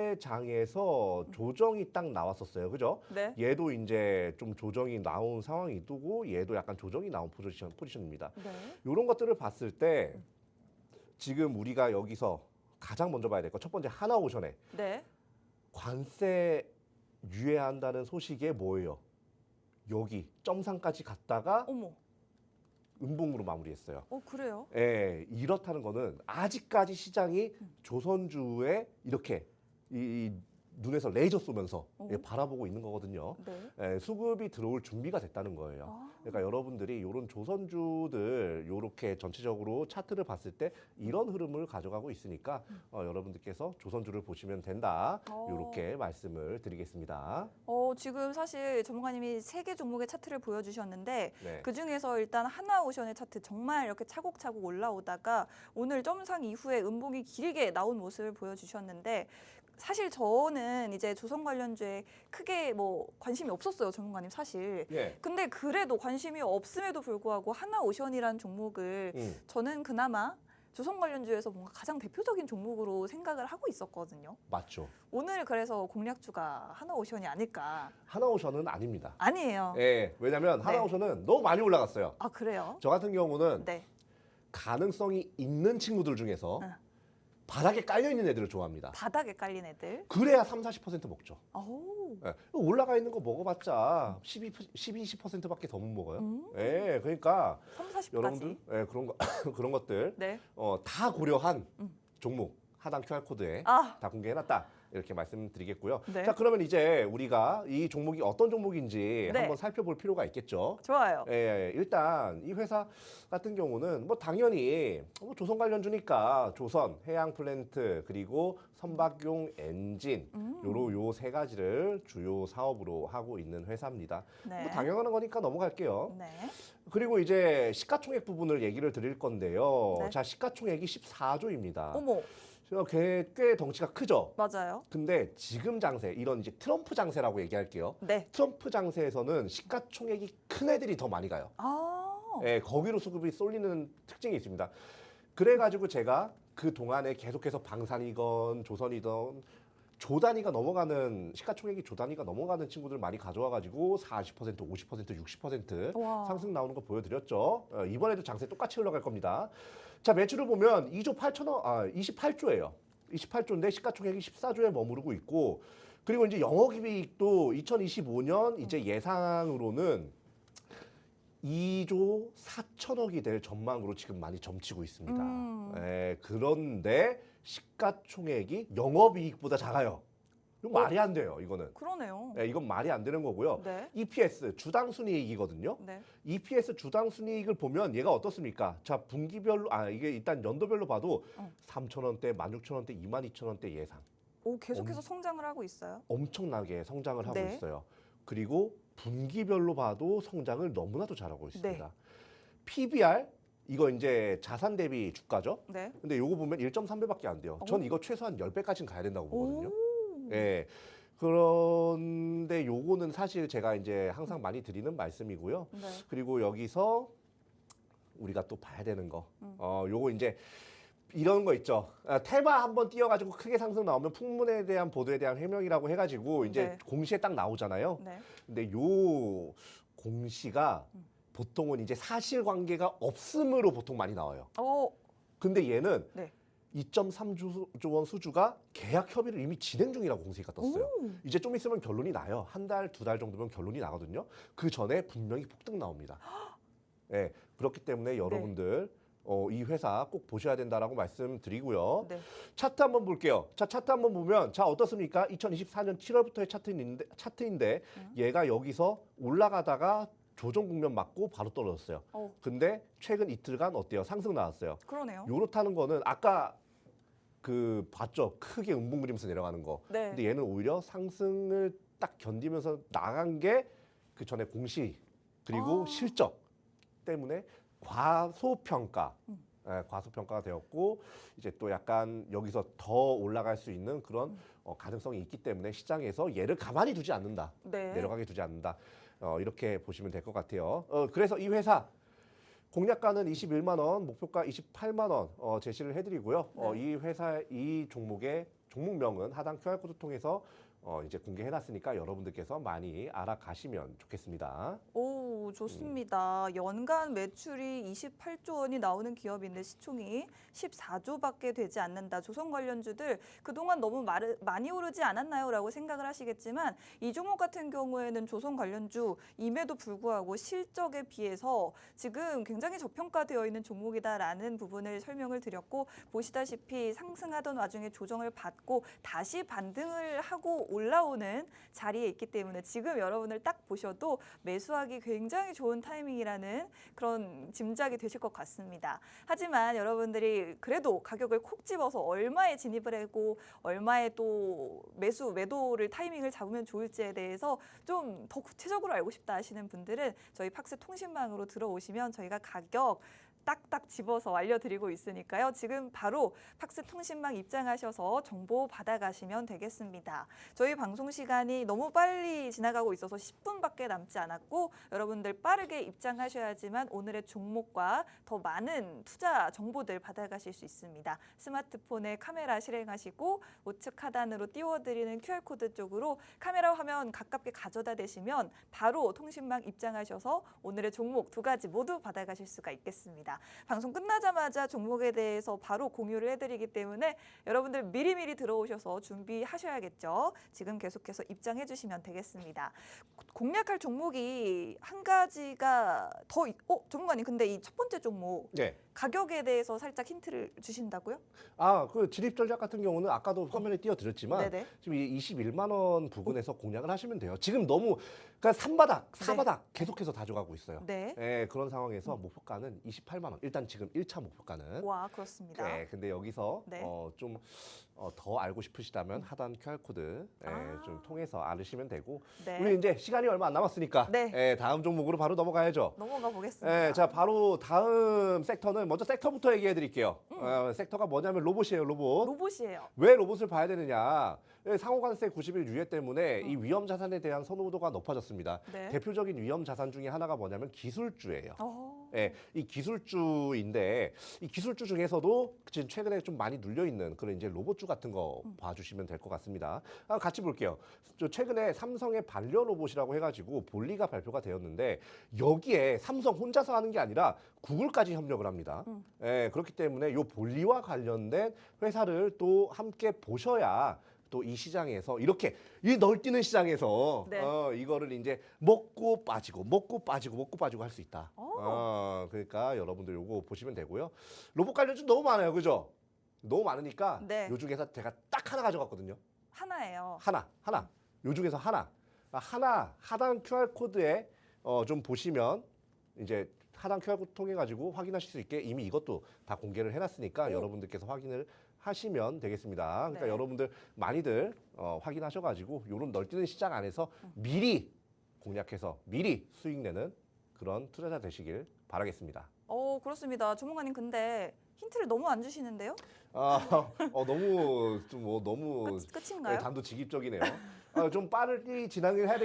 강세장에서 조정이 딱 나왔었어요. 그죠? 네. 얘도 이제 좀 조정이 나온 상황이 두고 얘도 약간 조정이 나온 포지션입니다. 네. 이런 것들을 봤을 때 지금 우리가 여기서 가장 먼저 봐야 될 거 첫 번째 하나오션에 네. 관세 유예한다는 소식에 뭐예요? 여기 점상까지 갔다가 어머. 음봉으로 마무리했어요. 그래요? 예, 이렇다는 거는 아직까지 시장이 조선주에 이렇게 이 눈에서 레이저 쏘면서 오. 바라보고 있는 거거든요. 네. 수급이 들어올 준비가 됐다는 거예요. 아. 그러니까 여러분들이 이런 조선주들 이렇게 전체적으로 차트를 봤을 때 이런 흐름을 가져가고 있으니까 여러분들께서 조선주를 보시면 된다. 이렇게 말씀을 드리겠습니다. 지금 사실 전문가님이 3개 종목의 차트를 보여주셨는데 네. 그 중에서 일단 하나오션의 차트 정말 이렇게 차곡차곡 올라오다가 오늘 점상 이후에 음봉이 길게 나온 모습을 보여주셨는데 사실 저는 이제 조선 관련주에 크게 뭐 관심이 없었어요, 전문가님 사실. 예. 근데 그래도 관심이 없음에도 불구하고 하나오션이라는 종목을 저는 그나마 조선 관련주에서 뭔가 가장 대표적인 종목으로 생각을 하고 있었거든요. 맞죠. 오늘 그래서 공략주가 하나오션이 아닐까. 하나오션은 아닙니다. 아니에요. 예, 왜냐면 하나오션은 너무 많이 올라갔어요. 아, 그래요? 저 같은 경우는 네. 가능성이 있는 친구들 중에서 응. 바닥에 깔려있는 애들을 좋아합니다. 바닥에 깔린 애들. 그래야 30-40% 먹죠. 오. 예, 올라가 있는 거 먹어봤자 12-20%밖에 더 못 먹어요. 예, 그러니까 30, 40까지. 여러분들 그런 거 그런 것들 네. 다 고려한 종목 하단 QR 코드에 아, 다 공개해놨다. 이렇게 말씀드리겠고요. 네. 자, 그러면 이제 우리가 이 종목이 어떤 종목인지 네. 한번 살펴볼 필요가 있겠죠. 좋아요. 일단 이 회사 같은 경우는 뭐 당연히 뭐 조선 관련주니까 조선, 해양 플랜트 그리고 선박용 엔진 요 3가지를 주요 사업으로 하고 있는 회사입니다. 네. 뭐 당연한 거니까 넘어갈게요. 네. 그리고 이제 시가총액 부분을 얘기를 드릴 건데요. 네. 자, 시가총액이 14조입니다. 어머, 꽤 덩치가 크죠. 맞아요. 근데 지금 장세, 이런 이제 트럼프 장세라고 얘기할게요. 네. 트럼프 장세에서는 시가총액이 큰 애들이 더 많이 가요. 아, 거기로 수급이 쏠리는 특징이 있습니다. 그래가지고 제가 그 동안에 계속해서 방산이건 조선이든 조단위가 넘어가는 시가총액이 조단위가 넘어가는 친구들 많이 가져와가지고 40%, 50%, 60% 와. 상승 나오는 거 보여드렸죠. 이번에도 장세 똑같이 흘러갈 겁니다. 자, 매출을 보면 2조 8천억, 28조예요. 28조인데 시가총액이 14조에 머무르고 있고, 그리고 이제 영업이익도 2025년 이제 예상으로는 2조 4천억이 될 전망으로 지금 많이 점치고 있습니다. 그런데 시가총액이 영업이익보다 작아요. 이거 말이 안 돼요, 이거는. 그러네요. 이건 말이 안 되는 거고요. 네. EPS, 주당 순이익이거든요. 네. EPS 주당 순이익을 보면 얘가 어떻습니까? 자, 분기별로, 이게 일단 연도별로 봐도 3,000원대, 16,000원대, 22,000원대 예상. 오, 계속해서 성장을 하고 있어요. 엄청나게 성장을 하고 네. 있어요. 그리고 분기별로 봐도 성장을 너무나도 잘하고 있습니다. 네. PBR, 이거 이제 자산 대비 주가죠. 네. 근데 요거 보면 1.3배밖에 안 돼요. 전 이거 최소한 10배까지는 가야 된다고 보거든요. 오. 예. 그런데 요거는 사실 제가 이제 항상 많이 드리는 말씀이고요. 네. 그리고 여기서 우리가 또 봐야 되는 거. 요거 이제 이런 거 있죠. 테마 한번 띄워가지고 크게 상승 나오면 풍문에 대한 보도에 대한 해명이라고 해가지고 이제 네. 공시에 딱 나오잖아요. 네. 근데 요 공시가 보통은 이제 사실관계가 없음으로 보통 많이 나와요. 근데 얘는 네. 2.3조 원 수주가 계약 협의를 이미 진행 중이라고 공시가 떴어요. 오. 이제 좀 있으면 결론이 나요. 한 달, 2달 정도면 결론이 나거든요. 그 전에 분명히 폭등 나옵니다. 네, 그렇기 때문에 여러분들 이 회사 꼭 보셔야 된다라고 말씀드리고요. 네. 차트 한번 볼게요. 자, 차트 한번 보면 자 어떻습니까? 2024년 7월부터의 차트인데 얘가 여기서 올라가다가 조정 국면 맞고 바로 떨어졌어요. 근데 최근 이틀간 어때요? 상승 나왔어요. 그러네요. 요렇다는 거는 아까 그 봤죠? 크게 음봉 그리면서 내려가는 거. 네. 근데 얘는 오히려 상승을 딱 견디면서 나간 게 그 전에 공시 그리고 실적 때문에 과소평가. 과소평가가 되었고 이제 또 약간 여기서 더 올라갈 수 있는 그런 가능성이 있기 때문에 시장에서 얘를 가만히 두지 않는다. 네. 내려가게 두지 않는다. 이렇게 보시면 될 것 같아요. 그래서 이 회사 공략가는 21만 원, 목표가 28만 원 제시를 해드리고요. 네. 이 회사 이 종목의 종목명은 하단 QR코드 통해서 이제 공개해놨으니까 여러분들께서 많이 알아가시면 좋겠습니다. 오, 오, 좋습니다. 연간 매출이 28조 원이 나오는 기업인데 시총이 14조밖에 되지 않는다. 조선 관련주들 그동안 너무 많이 오르지 않았나요? 라고 생각을 하시겠지만 이 종목 같은 경우에는 조선 관련주임에도 불구하고 실적에 비해서 지금 굉장히 저평가되어 있는 종목이다라는 부분을 설명을 드렸고 보시다시피 상승하던 와중에 조정을 받고 다시 반등을 하고 올라오는 자리에 있기 때문에 지금 여러분을 딱 보셔도 매수하기 굉장히 좋은 타이밍이라는 그런 짐작이 되실 것 같습니다. 하지만 여러분들이 그래도 가격을 콕 집어서 얼마에 진입을 하고 얼마에 또 매도를 타이밍을 잡으면 좋을지에 대해서 좀 더 구체적으로 알고 싶다 하시는 분들은 저희 팍스 통신망으로 들어오시면 저희가 가격 딱딱 집어서 알려드리고 있으니까요. 지금 바로 팍스 통신망 입장하셔서 정보 받아가시면 되겠습니다. 저희 방송 시간이 너무 빨리 지나가고 있어서 10분밖에 남지 않았고 여러분들 빠르게 입장하셔야지만 오늘의 종목과 더 많은 투자 정보들 받아가실 수 있습니다. 스마트폰에 카메라 실행하시고 우측 하단으로 띄워드리는 QR코드 쪽으로 카메라 화면 가깝게 가져다 대시면 바로 통신망 입장하셔서 오늘의 종목 두 가지 모두 받아가실 수가 있겠습니다. 방송 끝나자마자 종목에 대해서 바로 공유를 해드리기 때문에 여러분들 미리미리 들어오셔서 준비하셔야겠죠. 지금 계속해서 입장해 주시면 되겠습니다. 공략할 종목이 한 가지가 더 전문가님 근데 이 첫 번째 종목 네. 가격에 대해서 살짝 힌트를 주신다고요? 그 진입 전략 같은 경우는 아까도 화면에 띄워드렸지만 네네. 지금 이 21만 원 부근에서 공략을 하시면 돼요. 지금 너무 그러니까 3바닥, 4바닥 계속해서 다져가고 있어요. 네. 예, 그런 상황에서 목표가는 28만 원. 일단 지금 1차 목표가는. 와, 그렇습니다. 네, 근데 여기서 네. 좀 더 알고 싶으시다면 하단 QR코드 좀 통해서 알으시면 되고 네. 우리 이제 시간이 얼마 안 남았으니까 네. 다음 종목으로 바로 넘어가야죠. 넘어가 보겠습니다. 자, 바로 다음 섹터는 먼저 섹터부터 얘기해 드릴게요. 섹터가 뭐냐면 로봇이에요, 로봇. 로봇이에요. 왜 로봇을 봐야 되느냐? 상호관세 90일 유예 때문에 이 위험 자산에 대한 선호도가 높아졌습니다. 네. 대표적인 위험 자산 중에 하나가 뭐냐면 기술주예요. 네. 이 기술주인데 이 기술주 중에서도 지금 최근에 좀 많이 눌려 있는 그런 이제 로봇주 같은 거 봐주시면 될 것 같습니다. 같이 볼게요. 최근에 삼성의 반려 로봇이라고 해가지고 볼리가 발표가 되었는데 여기에 삼성 혼자서 하는 게 아니라 구글까지 협력을 합니다. 그렇기 때문에 이 볼리와 관련된 회사를 또 함께 보셔야 또 이 시장에서 이렇게 이 널뛰는 시장에서 네. 이거를 이제 먹고 빠지고 할 수 있다. 그러니까 여러분들 요거 보시면 되고요. 로봇 관련주 너무 많아요, 그죠? 너무 많으니까 네. 요 중에서 제가 딱 하나 가져갔거든요. 하나예요. 하나. 요 중에서 하나 하단 QR 코드에 좀 보시면 이제 하단 QR 코드 통해 가지고 확인하실 수 있게 이미 이것도 다 공개를 해놨으니까 여러분들께서 확인을 하시면 되겠습니다. 그러니까 네. 여러분들 많이들 확인하셔가지고 이런 널뛰는 시장 안에서 미리 공략해서 미리 수익 내는 그런 투자자 되시길 바라겠습니다. 그렇습니다. 전문가님 근데 힌트를 너무 안 주시는데요? 너무 끝인가요? 단도직입적이네요. 좀 빠르게 진행을 해야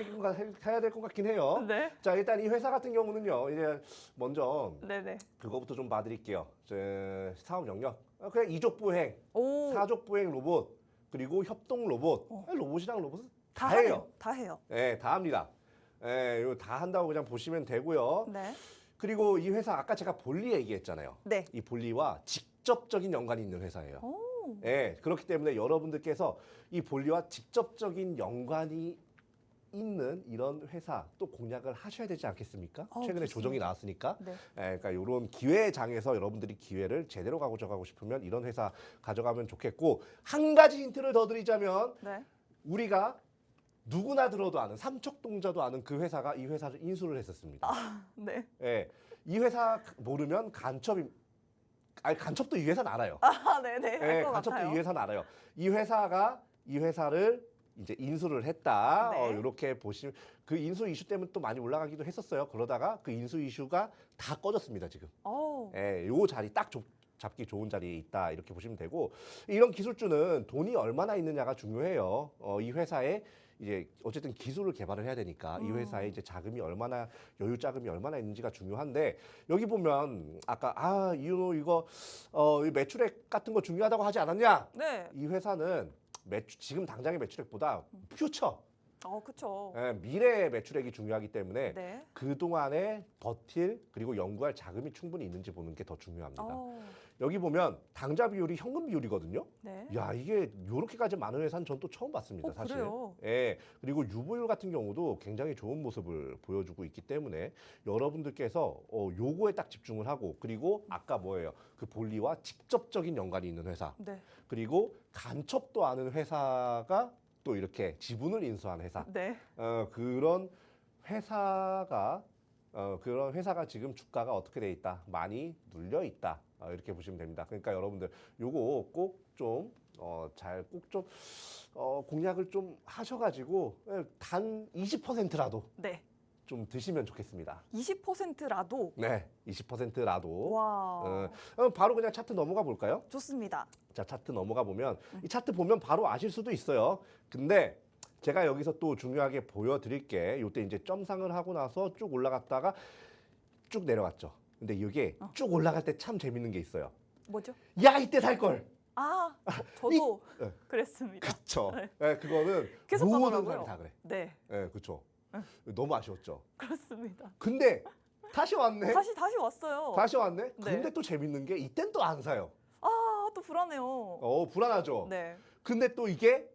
될 것 같긴 해요. 네. 자, 일단 이 회사 같은 경우는요. 이제 먼저 네네. 그거부터 좀 봐드릴게요. 사업 영역. 그냥 이족보행, 오, 사족보행 로봇, 그리고 협동 로봇. 로봇이랑 로봇은 다 하네요. 해요. 다 해요. 네, 다 합니다. 이거 다 한다고 그냥 보시면 되고요. 네. 그리고 이 회사 아까 제가 볼리 얘기했잖아요. 네. 이 볼리와 직접적인 연관이 있는 회사예요. 오. 그렇기 때문에 여러분들께서 이 볼리와 직접적인 연관이 있는 이런 회사 또 공략을 하셔야 되지 않겠습니까? 최근에 좋습니다. 조정이 나왔으니까. 네. 그러니까 이런 기회장에서 여러분들이 기회를 제대로 가져가고 싶으면 이런 회사 가져가면 좋겠고 한 가지 힌트를 더 드리자면 네. 우리가 누구나 들어도 아는 삼척동자도 아는 그 회사가 이 회사를 인수를 했었습니다. 네. 이 회사 모르면 간첩도 이 회사는 알아요. 네네. 알 것 간첩도 같아요. 이 회사는 알아요. 이 회사가 이 회사를 이제 인수를 했다. 네. 이렇게 보시면 그 인수 이슈 때문에 또 많이 올라가기도 했었어요. 그러다가 그 인수 이슈가 다 꺼졌습니다, 지금. 요 자리 딱 잡기 좋은 자리에 있다. 이렇게 보시면 되고 이런 기술주는 돈이 얼마나 있느냐가 중요해요. 이 회사에 이제 어쨌든 기술을 개발을 해야 되니까 이 회사에 이제 자금이 얼마나 여유 자금이 얼마나 있는지가 중요한데 여기 보면 아까 이윤호 이거 이 매출액 같은 거 중요하다고 하지 않았냐? 네. 이 회사는 지금 당장의 매출액보다 퓨처 그렇죠. 미래의 매출액이 중요하기 때문에 네. 그동안에 버틸 그리고 연구할 자금이 충분히 있는지 보는 게 더 중요합니다. 어, 여기 보면 당좌 비율이 현금 비율이거든요. 네. 야, 이게 이렇게까지 많은 회사는 전 또 처음 봤습니다, 사실. 그래요? 예. 그리고 유보율 같은 경우도 굉장히 좋은 모습을 보여주고 있기 때문에 여러분들께서 요거에 딱 집중을 하고, 그리고 아까 뭐예요? 그 볼리와 직접적인 연관이 있는 회사. 네. 그리고 간첩도 아는 회사가 또 이렇게 지분을 인수한 회사. 네. 그런 회사가 그런 회사가 지금 주가가 어떻게 돼 있다? 많이 눌려 있다. 이렇게 보시면 됩니다. 그러니까 여러분들 요거 꼭 좀 잘 꼭 좀 공략을 좀 하셔가지고 단 20%라도 네. 좀 드시면 좋겠습니다. 20%라도. 네, 20%라도. 와. 바로 그냥 차트 넘어가 볼까요? 좋습니다. 자, 차트 넘어가 보면 이 차트 보면 바로 아실 수도 있어요. 근데 제가 여기서 또 중요하게 보여드릴 게 요때 이제 점상을 하고 나서 쭉 올라갔다가 쭉 내려갔죠. 근데 이게 쭉 올라갈 때 참 재밌는 게 있어요. 뭐죠? 야, 이때 살 걸. 저도 네. 그랬습니다. 그쵸. 네. 네, 그거는 계속 모든 가더라고요. 사람이 다 그래. 네. 네, 그쵸. 너무 아쉬웠죠. 그렇습니다. 근데 다시 왔네. 다시 왔어요. 다시 왔네. 네. 근데 또 재밌는 게 이땐 또 안 사요. 또 불안해요. 불안하죠. 네. 근데 또 이게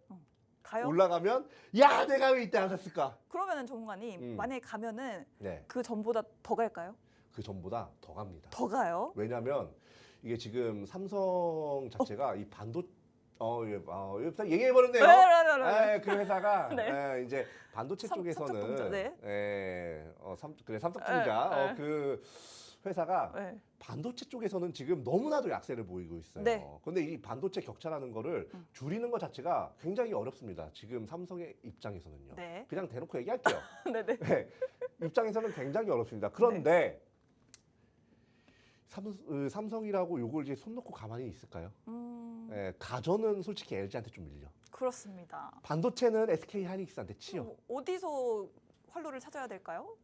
가요? 올라가면 야, 내가 왜 이때 안 샀을까? 그러면은 전문가님 만약에 가면은 네. 그 전보다 더 갈까요? 그 전보다 더 갑니다. 더 가요? 왜냐하면 이게 지금 삼성 자체가 이 얘기해 버렸네요. 네. 그 회사가 네. 이제 반도체 쪽에서는 삼성전자, 네. 삼성전자 네. 그 회사가 네. 반도체 쪽에서는 지금 너무나도 약세를 보이고 있어요. 네. 그런데 이 반도체 격차라는 거를 줄이는 것 자체가 굉장히 어렵습니다. 지금 삼성의 입장에서는요. 네. 그냥 대놓고 얘기할게요. 네네. 네. 입장에서는 굉장히 어렵습니다. 그런데 삼성이라고 요걸 이제 손 놓고 가만히 있을까요? 가전은 솔직히 LG한테 좀 밀려. 그렇습니다. 반도체는 SK 하이닉스한테 치여. 어디서 활로를 찾아야 될까요?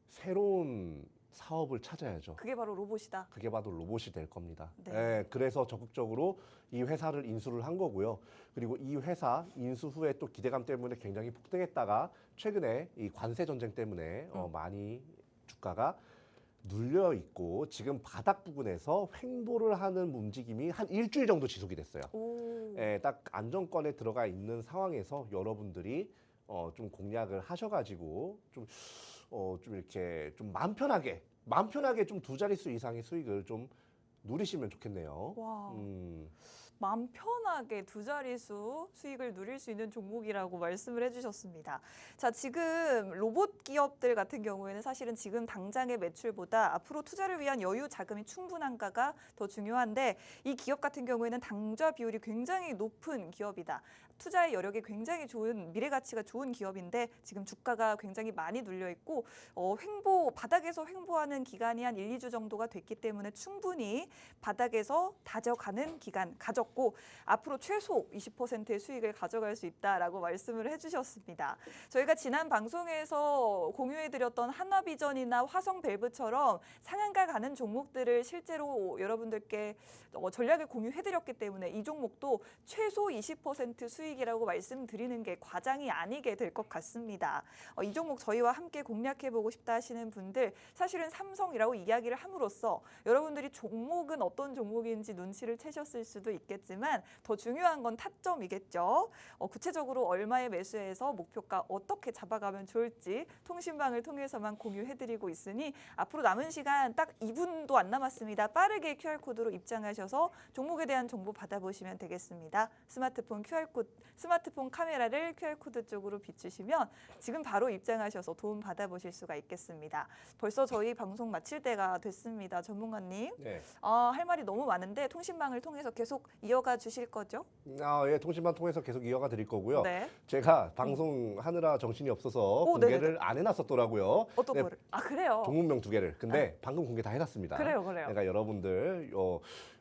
새로운 사업을 찾아야죠. 그게 바로 로봇이다. 그게 바로 로봇이 될 겁니다. 네. 그래서 적극적으로 이 회사를 인수를 한 거고요. 그리고 이 회사 인수 후에 또 기대감 때문에 굉장히 폭등했다가 최근에 이 관세 전쟁 때문에 많이 주가가 눌려 있고 지금 바닥 부근에서 횡보를 하는 움직임이 한 일주일 정도 지속이 됐어요. 딱 안정권에 들어가 있는 상황에서 여러분들이 좀 공략을 하셔가지고 좀 이렇게 좀 마음 편하게 좀 두 자릿수 이상의 수익을 좀 누리시면 좋겠네요. 와. 마음 편하게 두 자릿수 수익을 누릴 수 있는 종목이라고 말씀을 해주셨습니다. 자, 지금 로봇 기업들 같은 경우에는 사실은 지금 당장의 매출보다 앞으로 투자를 위한 여유 자금이 충분한가가 더 중요한데 이 기업 같은 경우에는 당좌 비율이 굉장히 높은 기업이다. 투자의 여력이 굉장히 좋은 미래 가치가 좋은 기업인데 지금 주가가 굉장히 많이 눌려 있고 바닥에서 횡보하는 기간이 한 1, 2주 정도가 됐기 때문에 충분히 바닥에서 다져가는 기간 가졌고 앞으로 최소 20%의 수익을 가져갈 수 있다라고 말씀을 해주셨습니다. 저희가 지난 방송에서 공유해드렸던 하나비전이나 화성밸브처럼 상한가 가는 종목들을 실제로 여러분들께 전략을 공유해드렸기 때문에 이 종목도 최소 20% 수익이라고 말씀드리는 게 과장이 아니게 될 것 같습니다. 이 종목 저희와 함께 공략해보고 싶다 하시는 분들 사실은 삼성이라고 이야기를 함으로써 여러분들이 종목은 어떤 종목인지 눈치를 채셨을 수도 있겠지만 더 중요한 건 타점이겠죠. 구체적으로 얼마에 매수해서 목표가 어떻게 잡아가면 좋을지 통신방을 통해서만 공유해드리고 있으니 앞으로 남은 시간 딱 2분도 안 남았습니다. 빠르게 QR코드로 입장하셔서 종목에 대한 정보 받아보시면 되겠습니다. 스마트폰 카메라를 QR코드 쪽으로 비추시면 지금 바로 입장하셔서 도움 받아보실 수가 있겠습니다. 벌써 저희 방송 마칠 때가 됐습니다. 전문가님. 네. 할 말이 너무 많은데 통신방을 통해서 계속 이어가 주실 거죠? 예, 통신방 통해서 계속 이어가 드릴 거고요. 네. 제가 방송하느라 정신이 없어서 오, 공개를 안 해놨었더라고요. 어떤 네, 거를? 그래요? 종목명 2개를. 근데 방금 공개 다 해놨습니다. 그래요. 그러니까 여러분들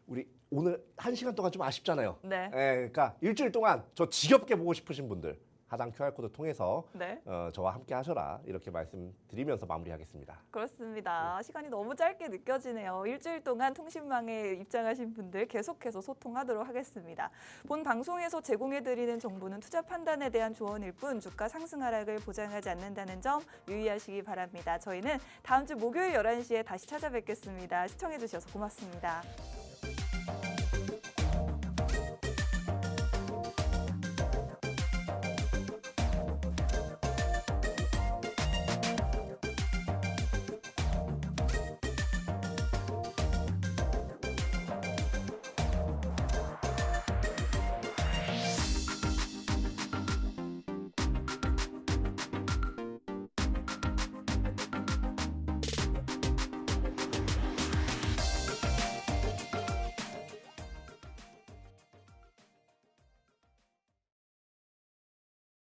우리 오늘 1시간 동안 좀 아쉽잖아요. 네. 그러니까 일주일 동안 저 지겹게 보고 싶으신 분들 하단 QR코드 통해서 네. 저와 함께 하셔라 이렇게 말씀드리면서 마무리하겠습니다. 그렇습니다. 시간이 너무 짧게 느껴지네요. 일주일 동안 통신망에 입장하신 분들 계속해서 소통하도록 하겠습니다. 본 방송에서 제공해드리는 정보는 투자 판단에 대한 조언일 뿐 주가 상승 하락을 보장하지 않는다는 점 유의하시기 바랍니다. 저희는 다음 주 목요일 11시에 다시 찾아뵙겠습니다. 시청해주셔서 고맙습니다.